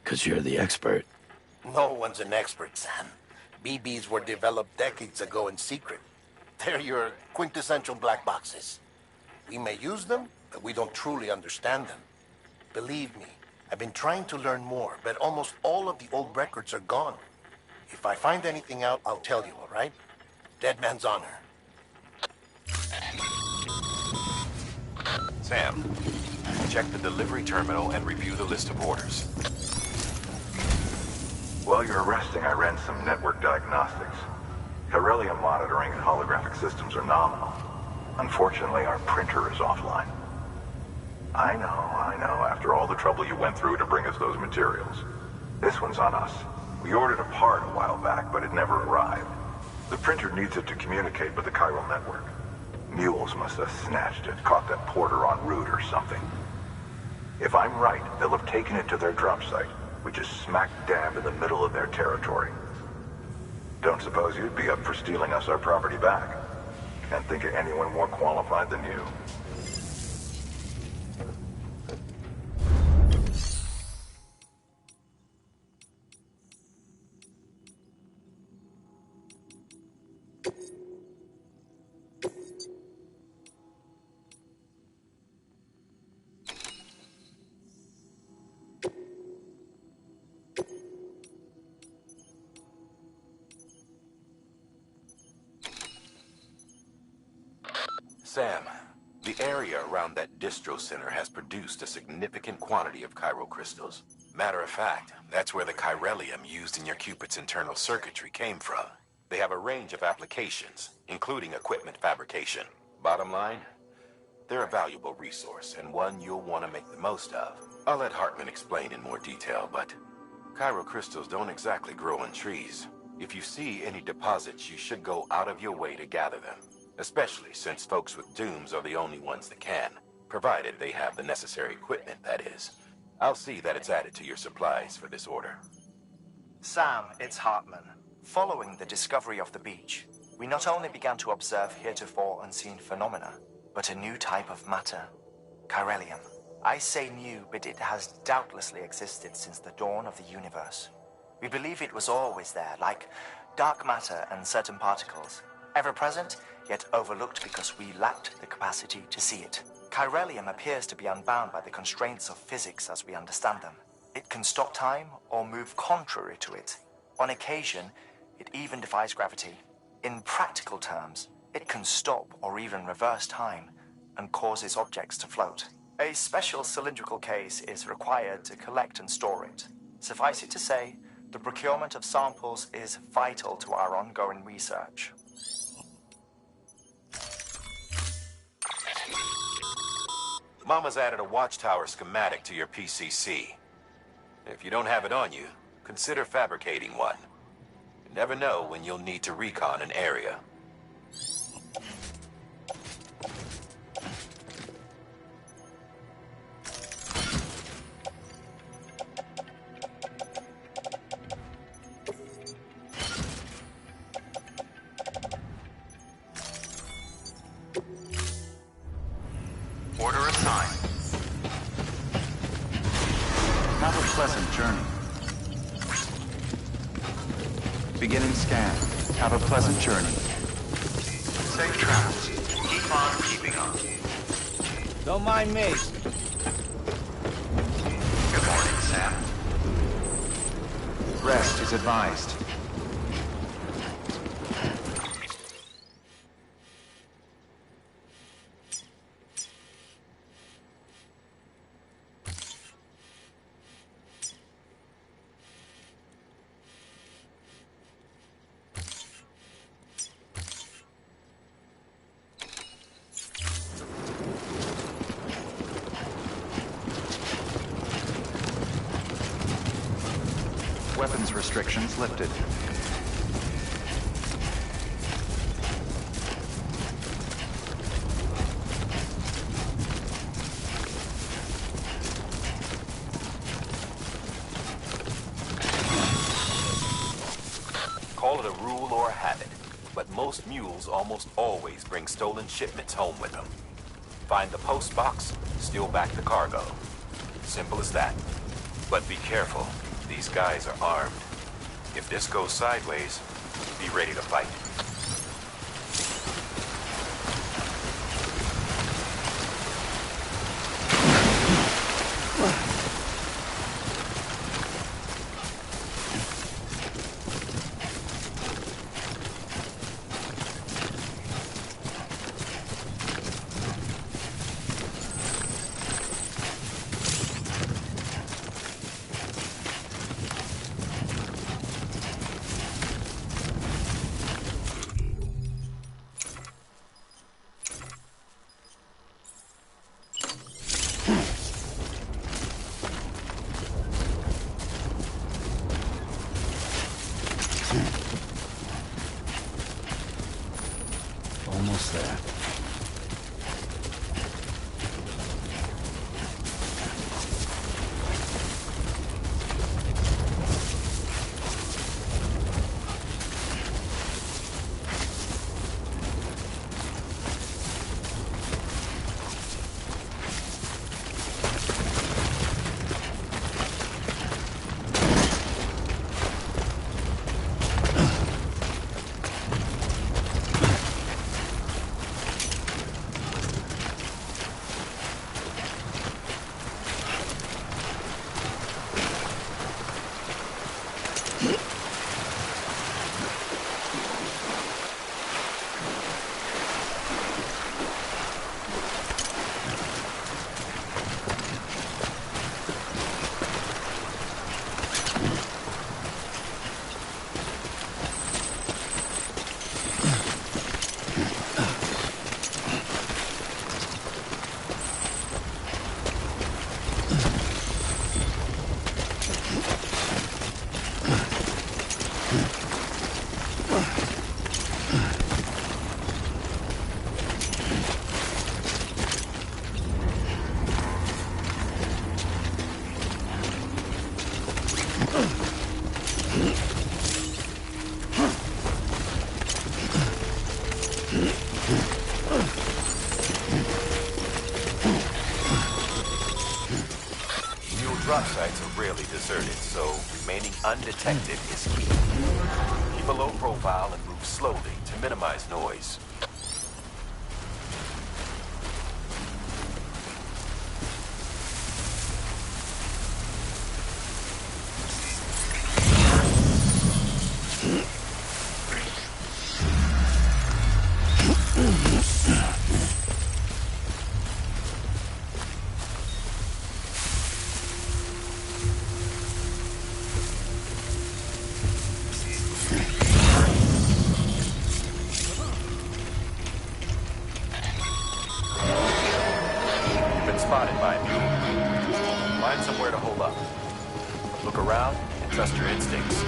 'Cause you're the expert. No one's an expert, Sam. BBs were developed decades ago in secret. They're your quintessential black boxes. We may use them, but we don't truly understand them. Believe me, I've been trying to learn more, but almost all of the old records are gone. If I find anything out, I'll tell you, all right? Dead man's honor. Sam, check the delivery terminal and review the list of orders. While you're resting, I ran some network diagnostics. Chiralium monitoring and holographic systems are nominal. Unfortunately, our printer is offline. I know. After all the trouble you went through to bring us those materials. This one's on us. We ordered a part a while back, but it never arrived. The printer needs it to communicate with the chiral network. Mules must have snatched it, caught that porter en route or something. If I'm right, they'll have taken it to their drop site, which is smack dab in the middle of their territory. Don't suppose you'd be up for stealing us our property back? Can't think of anyone more qualified than you. Sam, the area around that distro center has produced a significant quantity of chiral crystals. Matter of fact, that's where the chiralium used in your Cupid's internal circuitry came from. They have a range of applications, including equipment fabrication. Bottom line, they're a valuable resource and one you'll want to make the most of. I'll let Hartman explain in more detail, but chiral crystals don't exactly grow on trees. If you see any deposits, you should go out of your way to gather them. Especially since folks with dooms are the only ones that can, provided they have the necessary equipment, that is. I'll see that it's added to your supplies for this order. Sam, it's Hartman. Following the discovery of the beach, we not only began to observe heretofore unseen phenomena, but a new type of matter, chiralium. I say new, but it has doubtlessly existed since the dawn of the universe. We believe it was always there, like dark matter and certain particles, ever present, yet overlooked because we lacked the capacity to see it. Chiralium appears to be unbound by the constraints of physics as we understand them. It can stop time or move contrary to it. On occasion, it even defies gravity. In practical terms, it can stop or even reverse time and causes objects to float. A special cylindrical case is required to collect and store it. Suffice it to say, the procurement of samples is vital to our ongoing research. Mama's added a watchtower schematic to your PCC. If you don't have it on you, consider fabricating one. You never know when you'll need to recon an area. Order assigned. Have a pleasant journey. Beginning scan. Have a pleasant journey. Safe travels. Keep on keeping on. Don't mind me. Good morning, Sam. Rest is advised. weapons restrictions lifted. Call it a rule or a habit, but most mules almost always bring stolen shipments home with them. Find the post box, steal back the cargo. Simple as that. But be careful. These guys are armed. If this goes sideways, be ready to fight. Almost there. Drop sites are rarely deserted, so remaining undetected is key. Keep a low profile and move slowly to minimize noise. Spotted by a mule. Find somewhere to hold up. Look around and trust your instincts.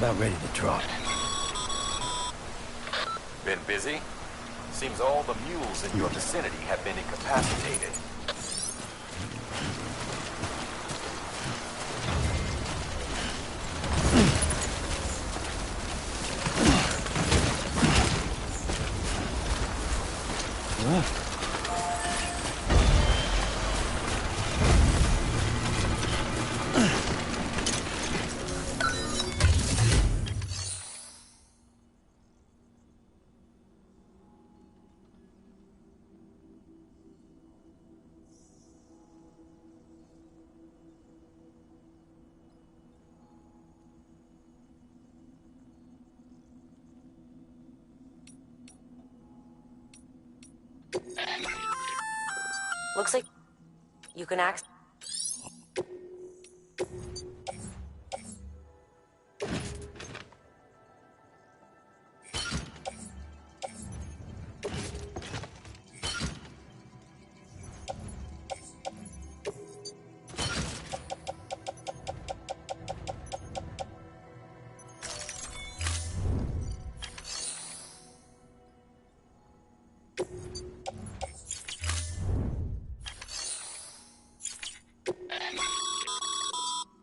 about ready to drop. Been busy? Seems all the mules in your vicinity have been incapacitated. Looks like you can access.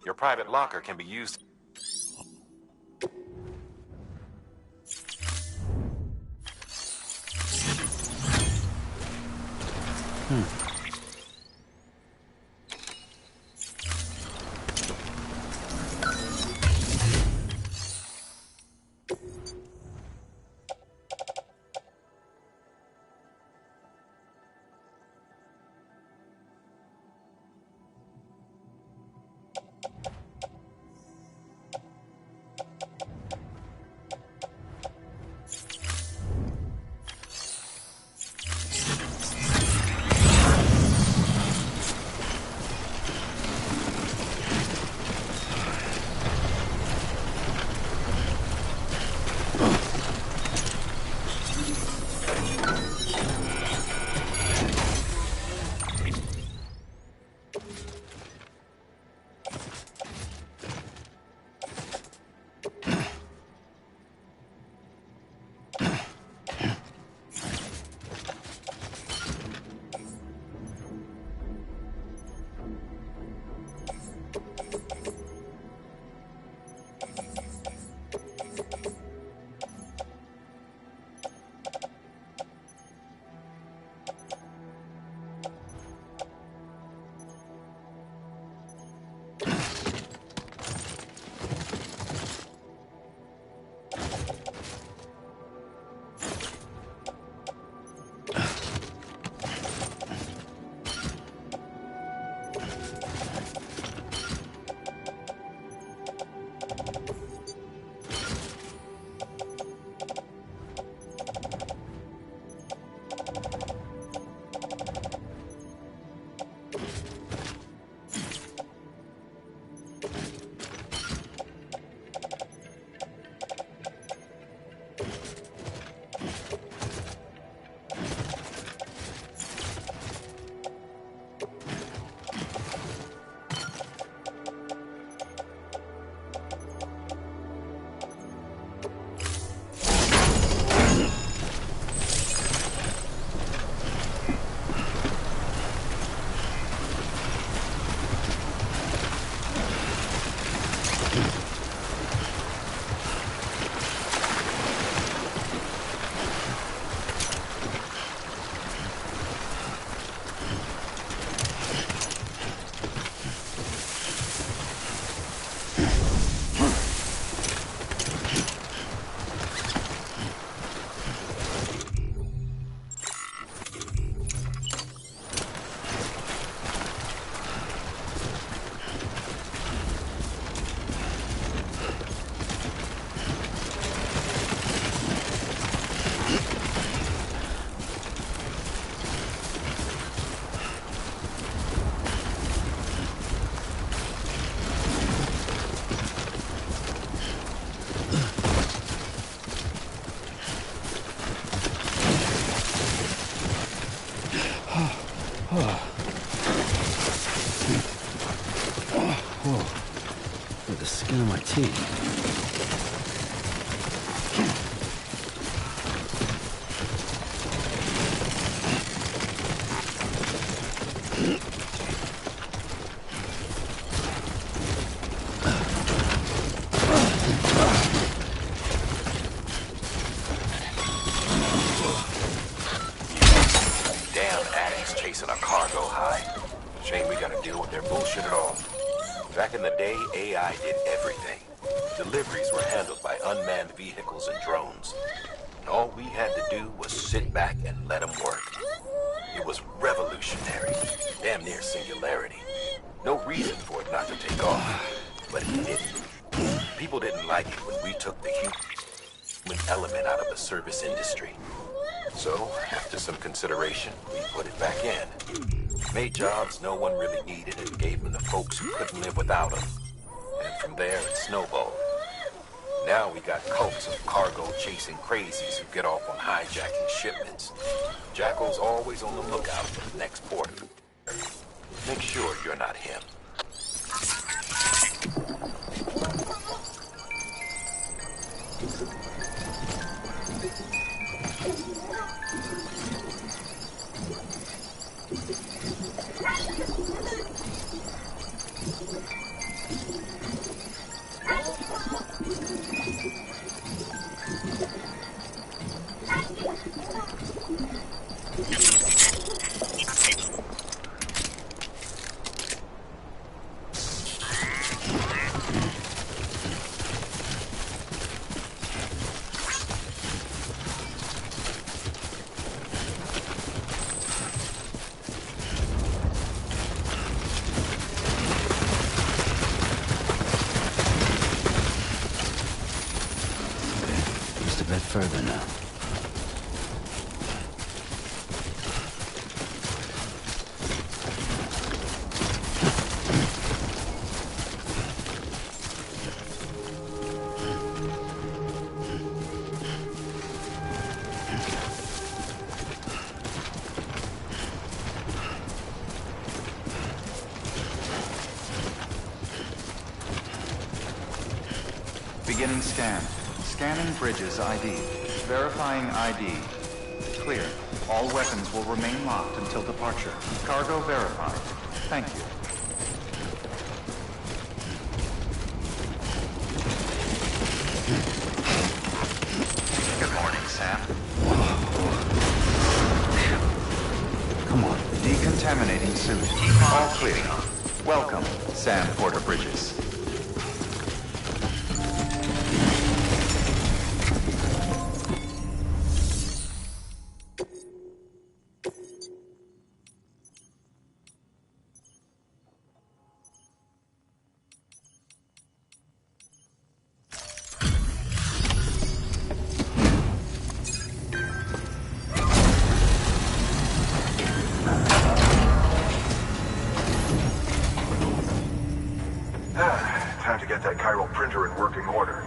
Your private locker can be used. Whoa. With the skin of my teeth. Shame we gotta deal with their bullshit at all. Back in the day, AI did everything. Deliveries were handled by unmanned vehicles and drones. And all we had to do was sit back and let them work. It was revolutionary, damn near singularity. No reason for it not to take off, but it didn't. People didn't like it when we took the human element out of the service industry. So, after some consideration, we put it back in. Made jobs no one really needed and gave them to folks who couldn't live without them. And from there, it snowballed. Now we got cults of cargo-chasing crazies who get off on hijacking shipments. Jackal's always on the lookout for the next porter. Make sure you're not him. Further now. Beginning scan. Scanning Bridges ID. Verifying ID. Clear. All weapons will remain locked until departure. Cargo verified. Thank you. Good morning, Sam. Come on. Decontaminating suit. All clear. Welcome, Sam Porter Bridges. Time to get that chiral printer in working order.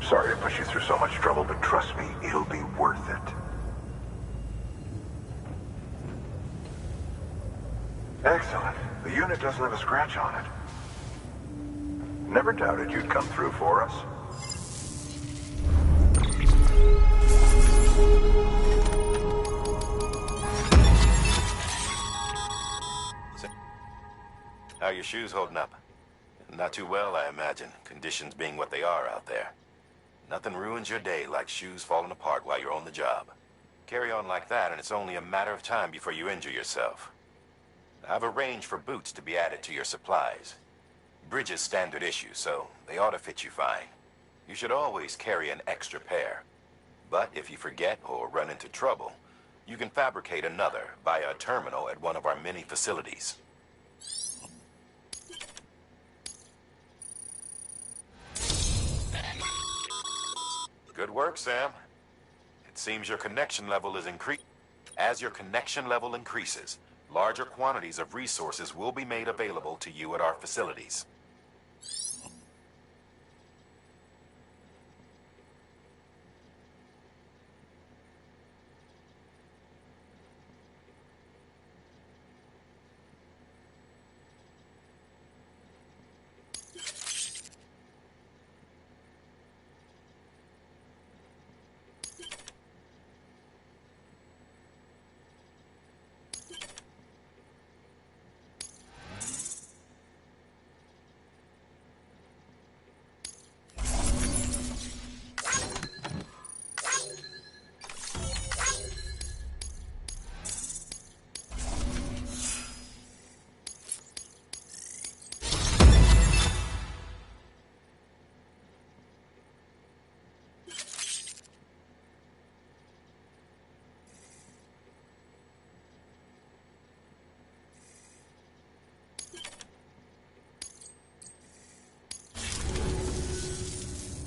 Sorry to push you through so much trouble, but trust me, it'll be worth it. Excellent. The unit doesn't have a scratch on it. Never doubted you'd come through for us. How are your shoes holding up? Not too well, I imagine, conditions being what they are out there. Nothing ruins your day like shoes falling apart while you're on the job. Carry on like that, and it's only a matter of time before you injure yourself. I've arranged for boots to be added to your supplies. Bridges standard issue, so they ought to fit you fine. You should always carry an extra pair. But if you forget or run into trouble, you can fabricate another via a terminal at one of our many facilities. Good work, Sam. It seems your connection level is increasing. As your connection level increases, larger quantities of resources will be made available to you at our facilities.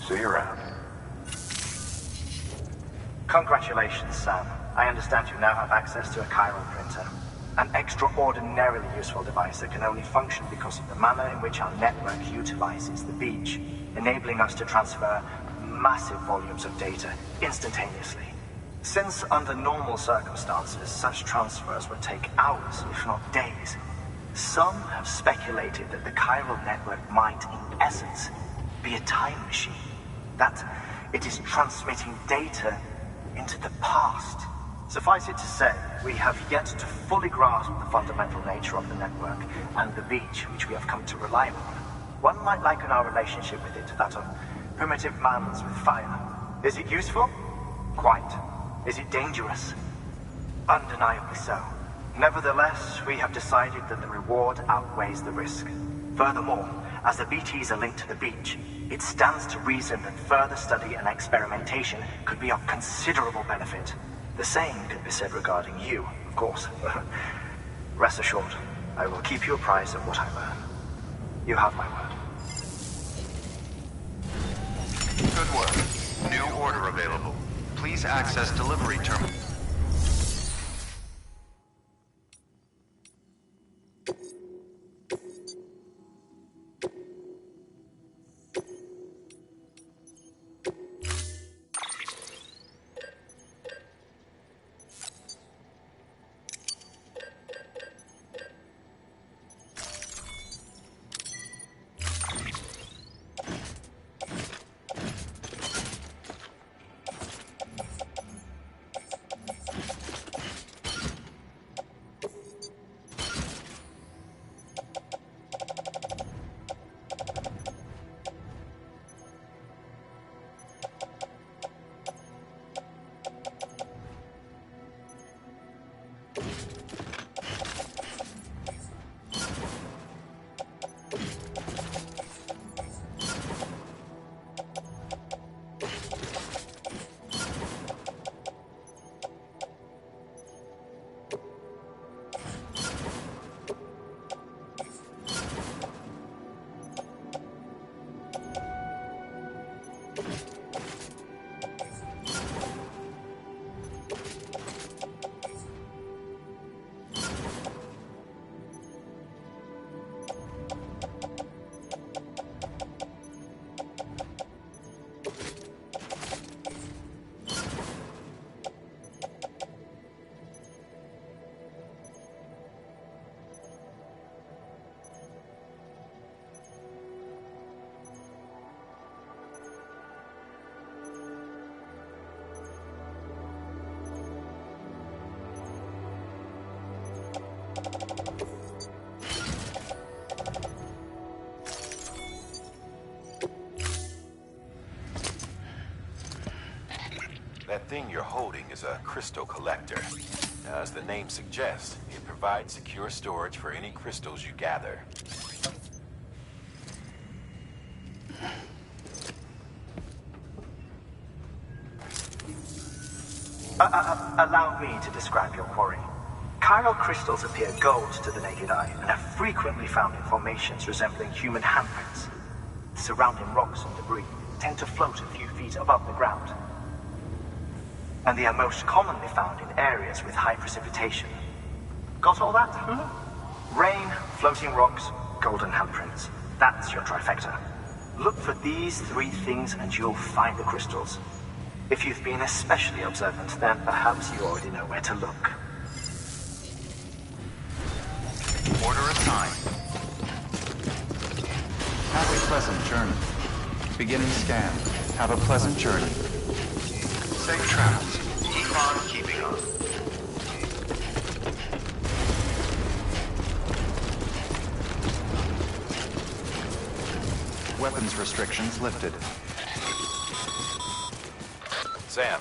See you around. Congratulations, Sam. I understand you now have access to a chiral printer. An extraordinarily useful device that can only function because of the manner in which our network utilizes the beach, enabling us to transfer massive volumes of data instantaneously. Since under normal circumstances, such transfers would take hours, if not days, some have speculated that the chiral network might, in essence, be a time machine. That it is transmitting data into the past. Suffice it to say, we have yet to fully grasp the fundamental nature of the network and the beach which we have come to rely on. One might liken our relationship with it to that of primitive mans with fire. Is it useful? Quite. Is it dangerous? Undeniably so. Nevertheless, we have decided that the reward outweighs the risk. Furthermore, as the BTs are linked to the beach, it stands to reason that further study and experimentation could be of considerable benefit. The same could be said regarding you, of course. Rest assured, I will keep you apprised of what I learn. You have my word. Good work. New order available. Please access delivery terminal. That thing you're holding is a crystal collector. Now, as the name suggests, it provides secure storage for any crystals you gather. Allow me to describe your quarry. Chiral crystals appear gold to the naked eye and are frequently found in formations resembling human handprints. Surrounding rocks and debris tend to float a few feet above the ground. And they are most commonly found in areas with high precipitation. Got all that? Rain, floating rocks, golden handprints. That's your trifecta. Look for these three things and you'll find the crystals. If you've been especially observant, then perhaps you already know where to look. Order assigned. Have a pleasant journey. Beginning scan. Have a pleasant journey. Safe travels. Keep on keeping on. Weapons restrictions lifted. Sam,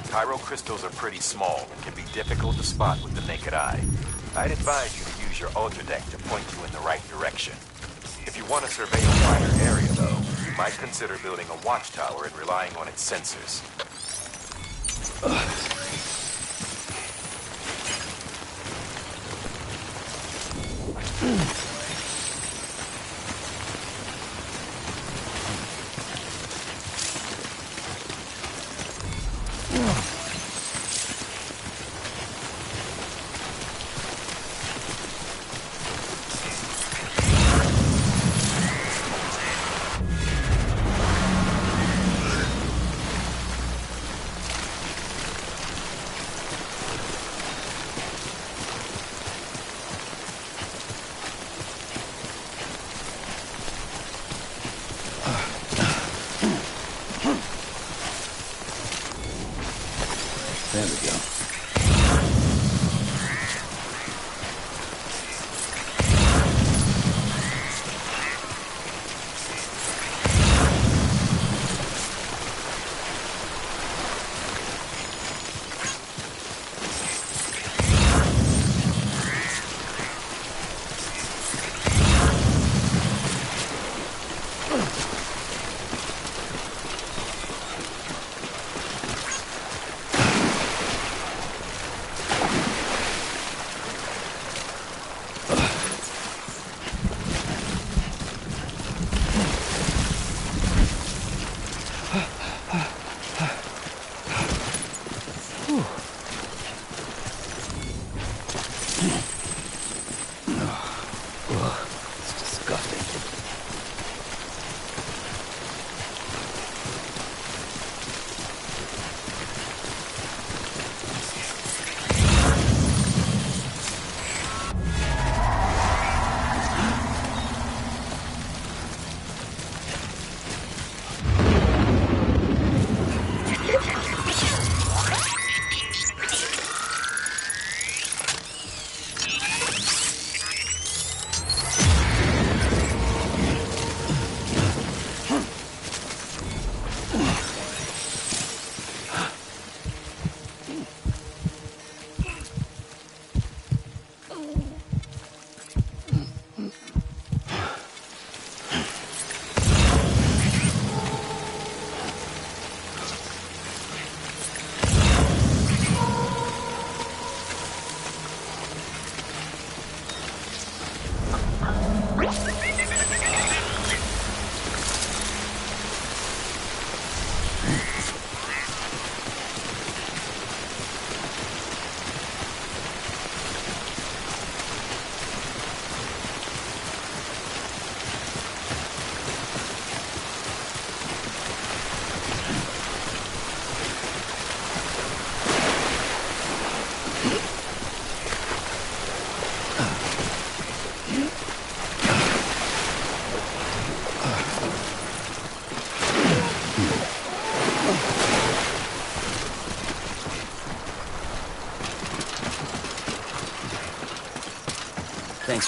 chiral crystals are pretty small and can be difficult to spot with the naked eye. I'd advise you to use your ultradeck to point you in the right direction. If you want to survey a wider area, though, you might consider building a watchtower and relying on its sensors.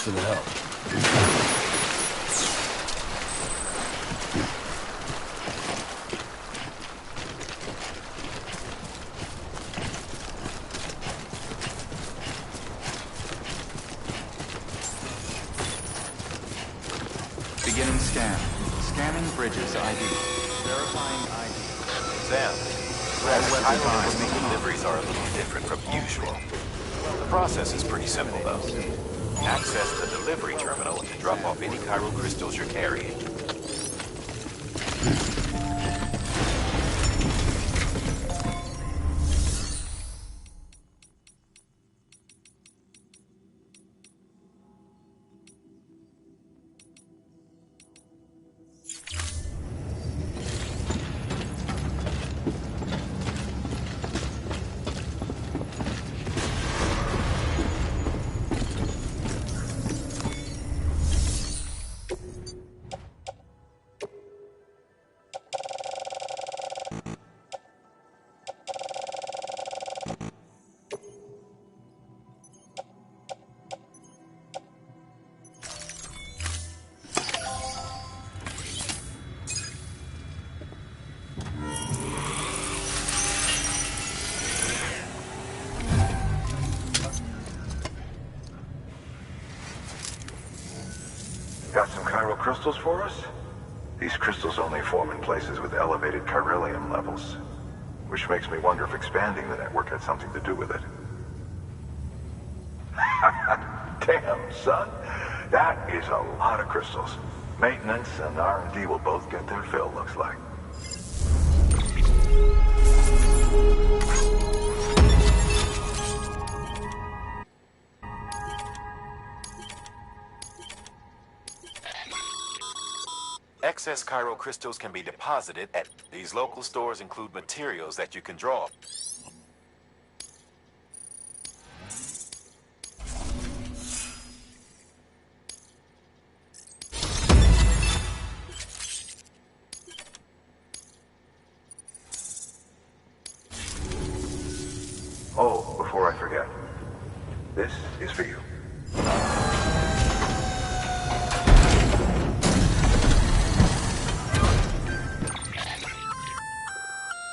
for the help. Beginning scan. Scanning Bridges ID. Verifying ID. Sam, the deliveries are a little different from usual. The process is pretty simple, though. Access the delivery terminal to drop off any chiral crystals you're carrying. Got some chiral crystals for us? These crystals only form in places with elevated chiralium levels, which makes me wonder if expanding the network had something to do with it. Damn, son. That is a lot of crystals. Maintenance and R&D will both get their fill, looks like. Excess chiral crystals can be deposited at these local stores. Include materials that you can draw. Oh, before I forget, this is for you.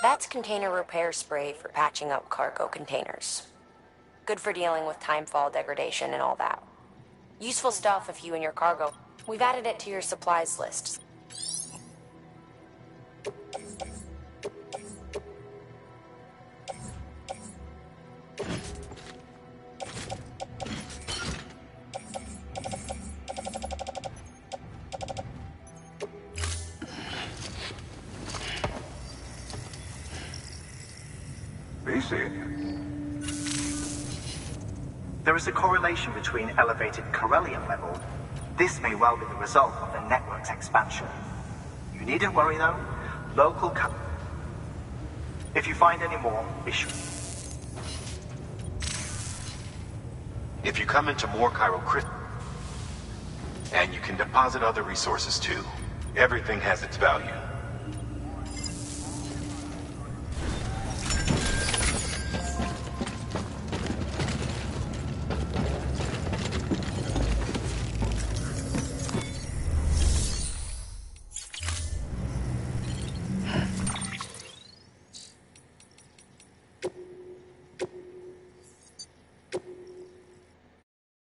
That's container repair spray for patching up cargo containers. Good for dealing with timefall degradation and all that. Useful stuff if you and your cargo. We've added it to your supplies list. There is a correlation between elevated chiralium level. This may well be the result of the network's expansion. You needn't worry though. Local If you find any more, be sure. If you come into more chiral crystals, and you can deposit other resources too, everything has its value.